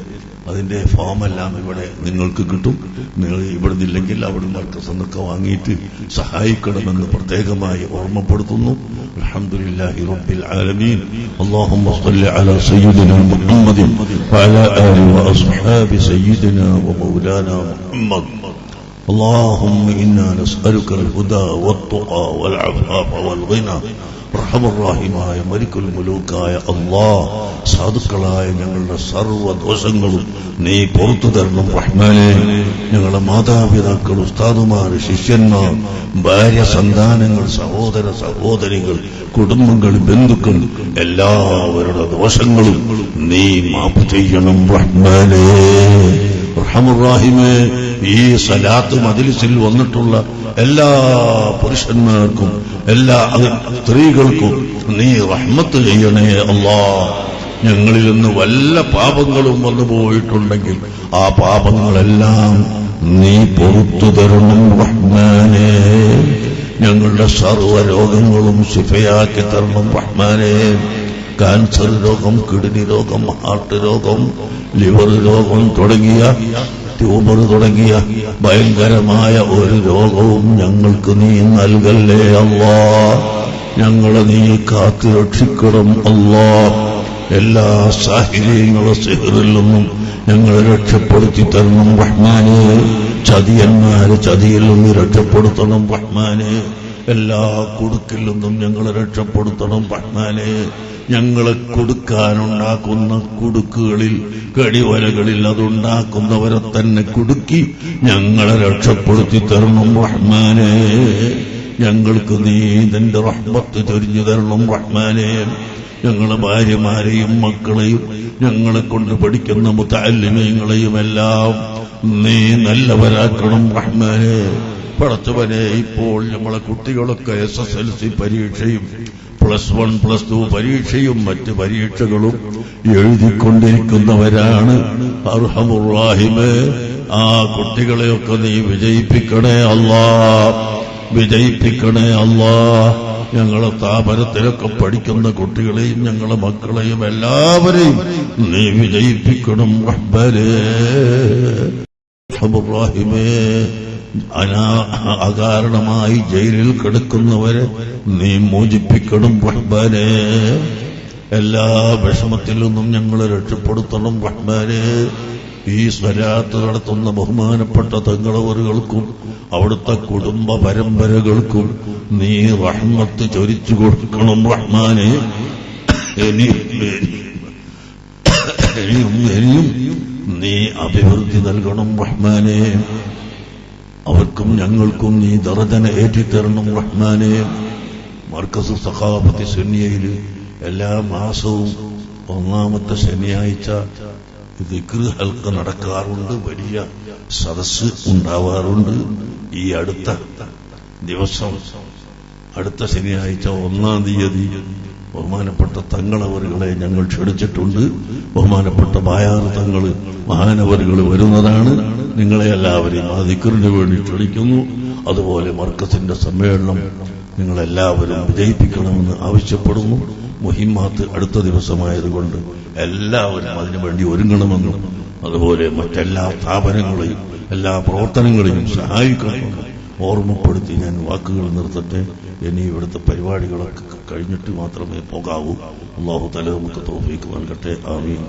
അതിന്റെ ഫോമെല്ലാം ഇവിടെ നിങ്ങൾക്ക് കിട്ടും. നിങ്ങൾ ഇവിടെ നിന്നില്ലെങ്കിൽ അവിടെ മർക്കസ് എന്നൊക്കെ വാങ്ങിയിട്ട് സഹായിക്കണമെന്ന് പ്രത്യേകമായി ഓർമ്മപ്പെടുത്തുന്നു. അൽഹംദുലില്ലാഹി റബ്ബിൽ ആലമീൻ. അല്ലാഹുമ്മ സ്വല്ലി അലാ സയ്യിദിനാ മുഹമ്മദിൻ വഅലാ ആലിഹി വഅസ്ഹാബി സയ്യിദിനാ വമൗലാനാ മുഹമ്മദ്. اللهم إنا نسألك الهدى والتقى والعفاف والغنى. റഹ്മത്തുള്ളാഹിമായ മലിക്കുൽ മുലൂക്കായ അല്ലാഹ്, സാധുക്കളായ ഞങ്ങളുടെ സർവ്വദോഷങ്ങളും നീ പുറത്തു തരണം റഹ്മാനേ. ഞങ്ങളുടെ മാതാപിതാക്കൾ, ഉസ്താദുമാർ, ശിഷ്യന്മാർ, ഭാര്യ, സന്താനങ്ങൾ, സഹോദര സഹോദരികൾ, കുടുംബങ്ങൾ, ബന്ധുക്കൾ എല്ലാവരുടെ ദോഷങ്ങളും നീ മാപ്പ് ചെയ്യണം റഹ്മാനേ. റഹ്മാനേ, ഈ സലാത്ത് മജ്ലിസിൽ വന്നിട്ടുള്ള എല്ലാ പുരുഷന്മാർക്കും എല്ലാ സ്ത്രീകൾക്കും നീ റഹ്മത്ത് ചെയ്യണേ അല്ലാഹ്. ഞങ്ങളിൽ നിന്ന് വല്ല പാപങ്ങളും വന്നു പോയിട്ടുണ്ടെങ്കിൽ ആ പാപങ്ങളെല്ലാം നീ പുറത്തു തരണം റഹ്മാനേ. ഞങ്ങളുടെ സർവ്വരോഗങ്ങളും ശിഫയാക്കി തരണം റഹ്മാനേ. കാൻസർ രോഗം, കിഡ്നി രോഗം, ഹാർട്ട് രോഗം, ലിവർ രോഗം തുടങ്ങിയ ട്യൂമർ തുടങ്ങിയ ഭയങ്കരമായ ഒരു രോഗവും ഞങ്ങൾക്ക് നീ നൽകല്ലേ അല്ലാഹ്. ഞങ്ങളെ നീ കാത്തു രക്ഷിക്കണം അല്ലാഹ്. എല്ലാ സാഹചര്യങ്ങളും സിഹറിൽ നിന്നും ഞങ്ങളെ രക്ഷപ്പെടുത്തി തരണം റഹ്മാനേ. ചതിയന്മാരെ ചതിയിൽ നിന്ന് രക്ഷപ്പെടുത്തണം റഹ്മാനേ. എല്ലാ കുടുക്കിൽ നിന്നും ഞങ്ങളെ രക്ഷപ്പെടുത്തണം റഹ്മാനേ. ഞങ്ങളെ കൊടുക്കാനുണ്ടാക്കുന്ന കുടുക്കുകളിൽ, കടിവലകളിൽ അതുണ്ടാക്കുന്നവരെ തന്നെ കുടുക്കി ഞങ്ങളെ രക്ഷപ്പെടുത്തി തരണം റഹ്മാനേ. ഞങ്ങൾക്ക് നീ നിന്റെ റഹ്മത്ത് ചൊരിഞ്ഞു തരണം റഹ്മാനേ. ഞങ്ങളെ ഭാര്യമാരെയും മക്കളെയും ഞങ്ങളെ കൊണ്ട് പഠിക്കുന്ന മുതഅല്ലിമീങ്ങളെയും എല്ലാം നീ നല്ലവരാക്കണം റഹ്മാനേ. പടച്ചവനെ, ഇപ്പോൾ നമ്മളെ കുട്ടികളൊക്കെ SSLC പരീക്ഷയും +1 +2 പരീക്ഷയും മറ്റ് പരീക്ഷകളും എഴുതിക്കൊണ്ടിരിക്കുന്നവരാണ്. അർഹമുർ റഹീമേ, ആ കുട്ടികളെയൊക്കെ നീ വിജയിപ്പിക്കണേ അല്ലാ, വിജയിപ്പിക്കണേ അല്ലാ. ഞങ്ങളെ സ്ഥാപനത്തിലൊക്കെ പഠിക്കുന്ന കുട്ടികളെയും ഞങ്ങളെ മക്കളെയും എല്ലാവരെയും നീ വിജയിപ്പിക്കണം റബ്ബേ. അർഹമുർ റഹീമേ, അകാരണമായി ജയിലിൽ കിടക്കുന്നവരെ നീ മോചിപ്പിക്കണം റഹ്മാനേ. എല്ലാ വിഷമത്തിൽ നിന്നും ഞങ്ങളെ രക്ഷപ്പെടുത്തണം റഹ്മാനേ. ഈ സ്വലാത്ത് നടത്തുന്ന ബഹുമാനപ്പെട്ട തങ്ങളവറുകൾക്കും അവിടുത്തെ കുടുംബ പരമ്പരകൾക്കും നീ റഹ്മത്ത് ചൊരിച്ചു കൊടുക്കണം റഹ്മാനേ. ഇനിയും നീ അഭിവൃദ്ധി നൽകണം റഹ്മാനേ. അവർക്കും ഞങ്ങൾക്കും നീ ദറജന ഏറ്റിത്തരണം റഹ്മാനേ. മർക്കസ് സഖാഫത്ത് സുന്നിയയിൽ എല്ലാ മാസവും 1-ാമത്തെ ശനിയാഴ്ച ദിക്ർ ഹൽഖ നടക്കാറുണ്ട്, വലിയ സദസ്സ് ഉണ്ടാവാറുണ്ട്. ഈ അടുത്ത ദിവസം, അടുത്ത ശനിയാഴ്ച 1-ാം തീയതി ബഹുമാനപ്പെട്ട തങ്ങളവറുകളെ ഞങ്ങൾ ക്ഷണിച്ചിട്ടുണ്ട്. ബഹുമാനപ്പെട്ട ബായാർ തങ്ങൾ മഹാനവറുകൾ വരുന്നതാണ്. നിങ്ങളെ എല്ലാവരെയും ആ ദിക്റിന് വേണ്ടി ക്ഷണിക്കുന്നു. അതുപോലെ മർക്കസിന്റെ സമ്മേളനം നിങ്ങളെല്ലാവരും വിജയിപ്പിക്കണമെന്ന് ആവശ്യപ്പെടുന്നു. മുഹിമ്മാത്ത് അടുത്ത ദിവസമായതുകൊണ്ട് എല്ലാവരും അതിനുവേണ്ടി ഒരുങ്ങണമെന്നും അതുപോലെ മറ്റെല്ലാ സ്ഥാപനങ്ങളെയും എല്ലാ പ്രവർത്തനങ്ങളെയും സഹായിക്കണമെന്നും ഓർമ്മപ്പെടുത്തി ഞാൻ വാക്കുകൾ നിർത്തട്ടെ. ഇനി ഇവിടുത്തെ പരിപാടികളൊക്കെ കഴിഞ്ഞിട്ട് മാത്രമേ പോകാവൂ. അല്ലാഹു തആല നമുക്ക് തൗഫീഖ് നൽകട്ടെ. ആമീൻ.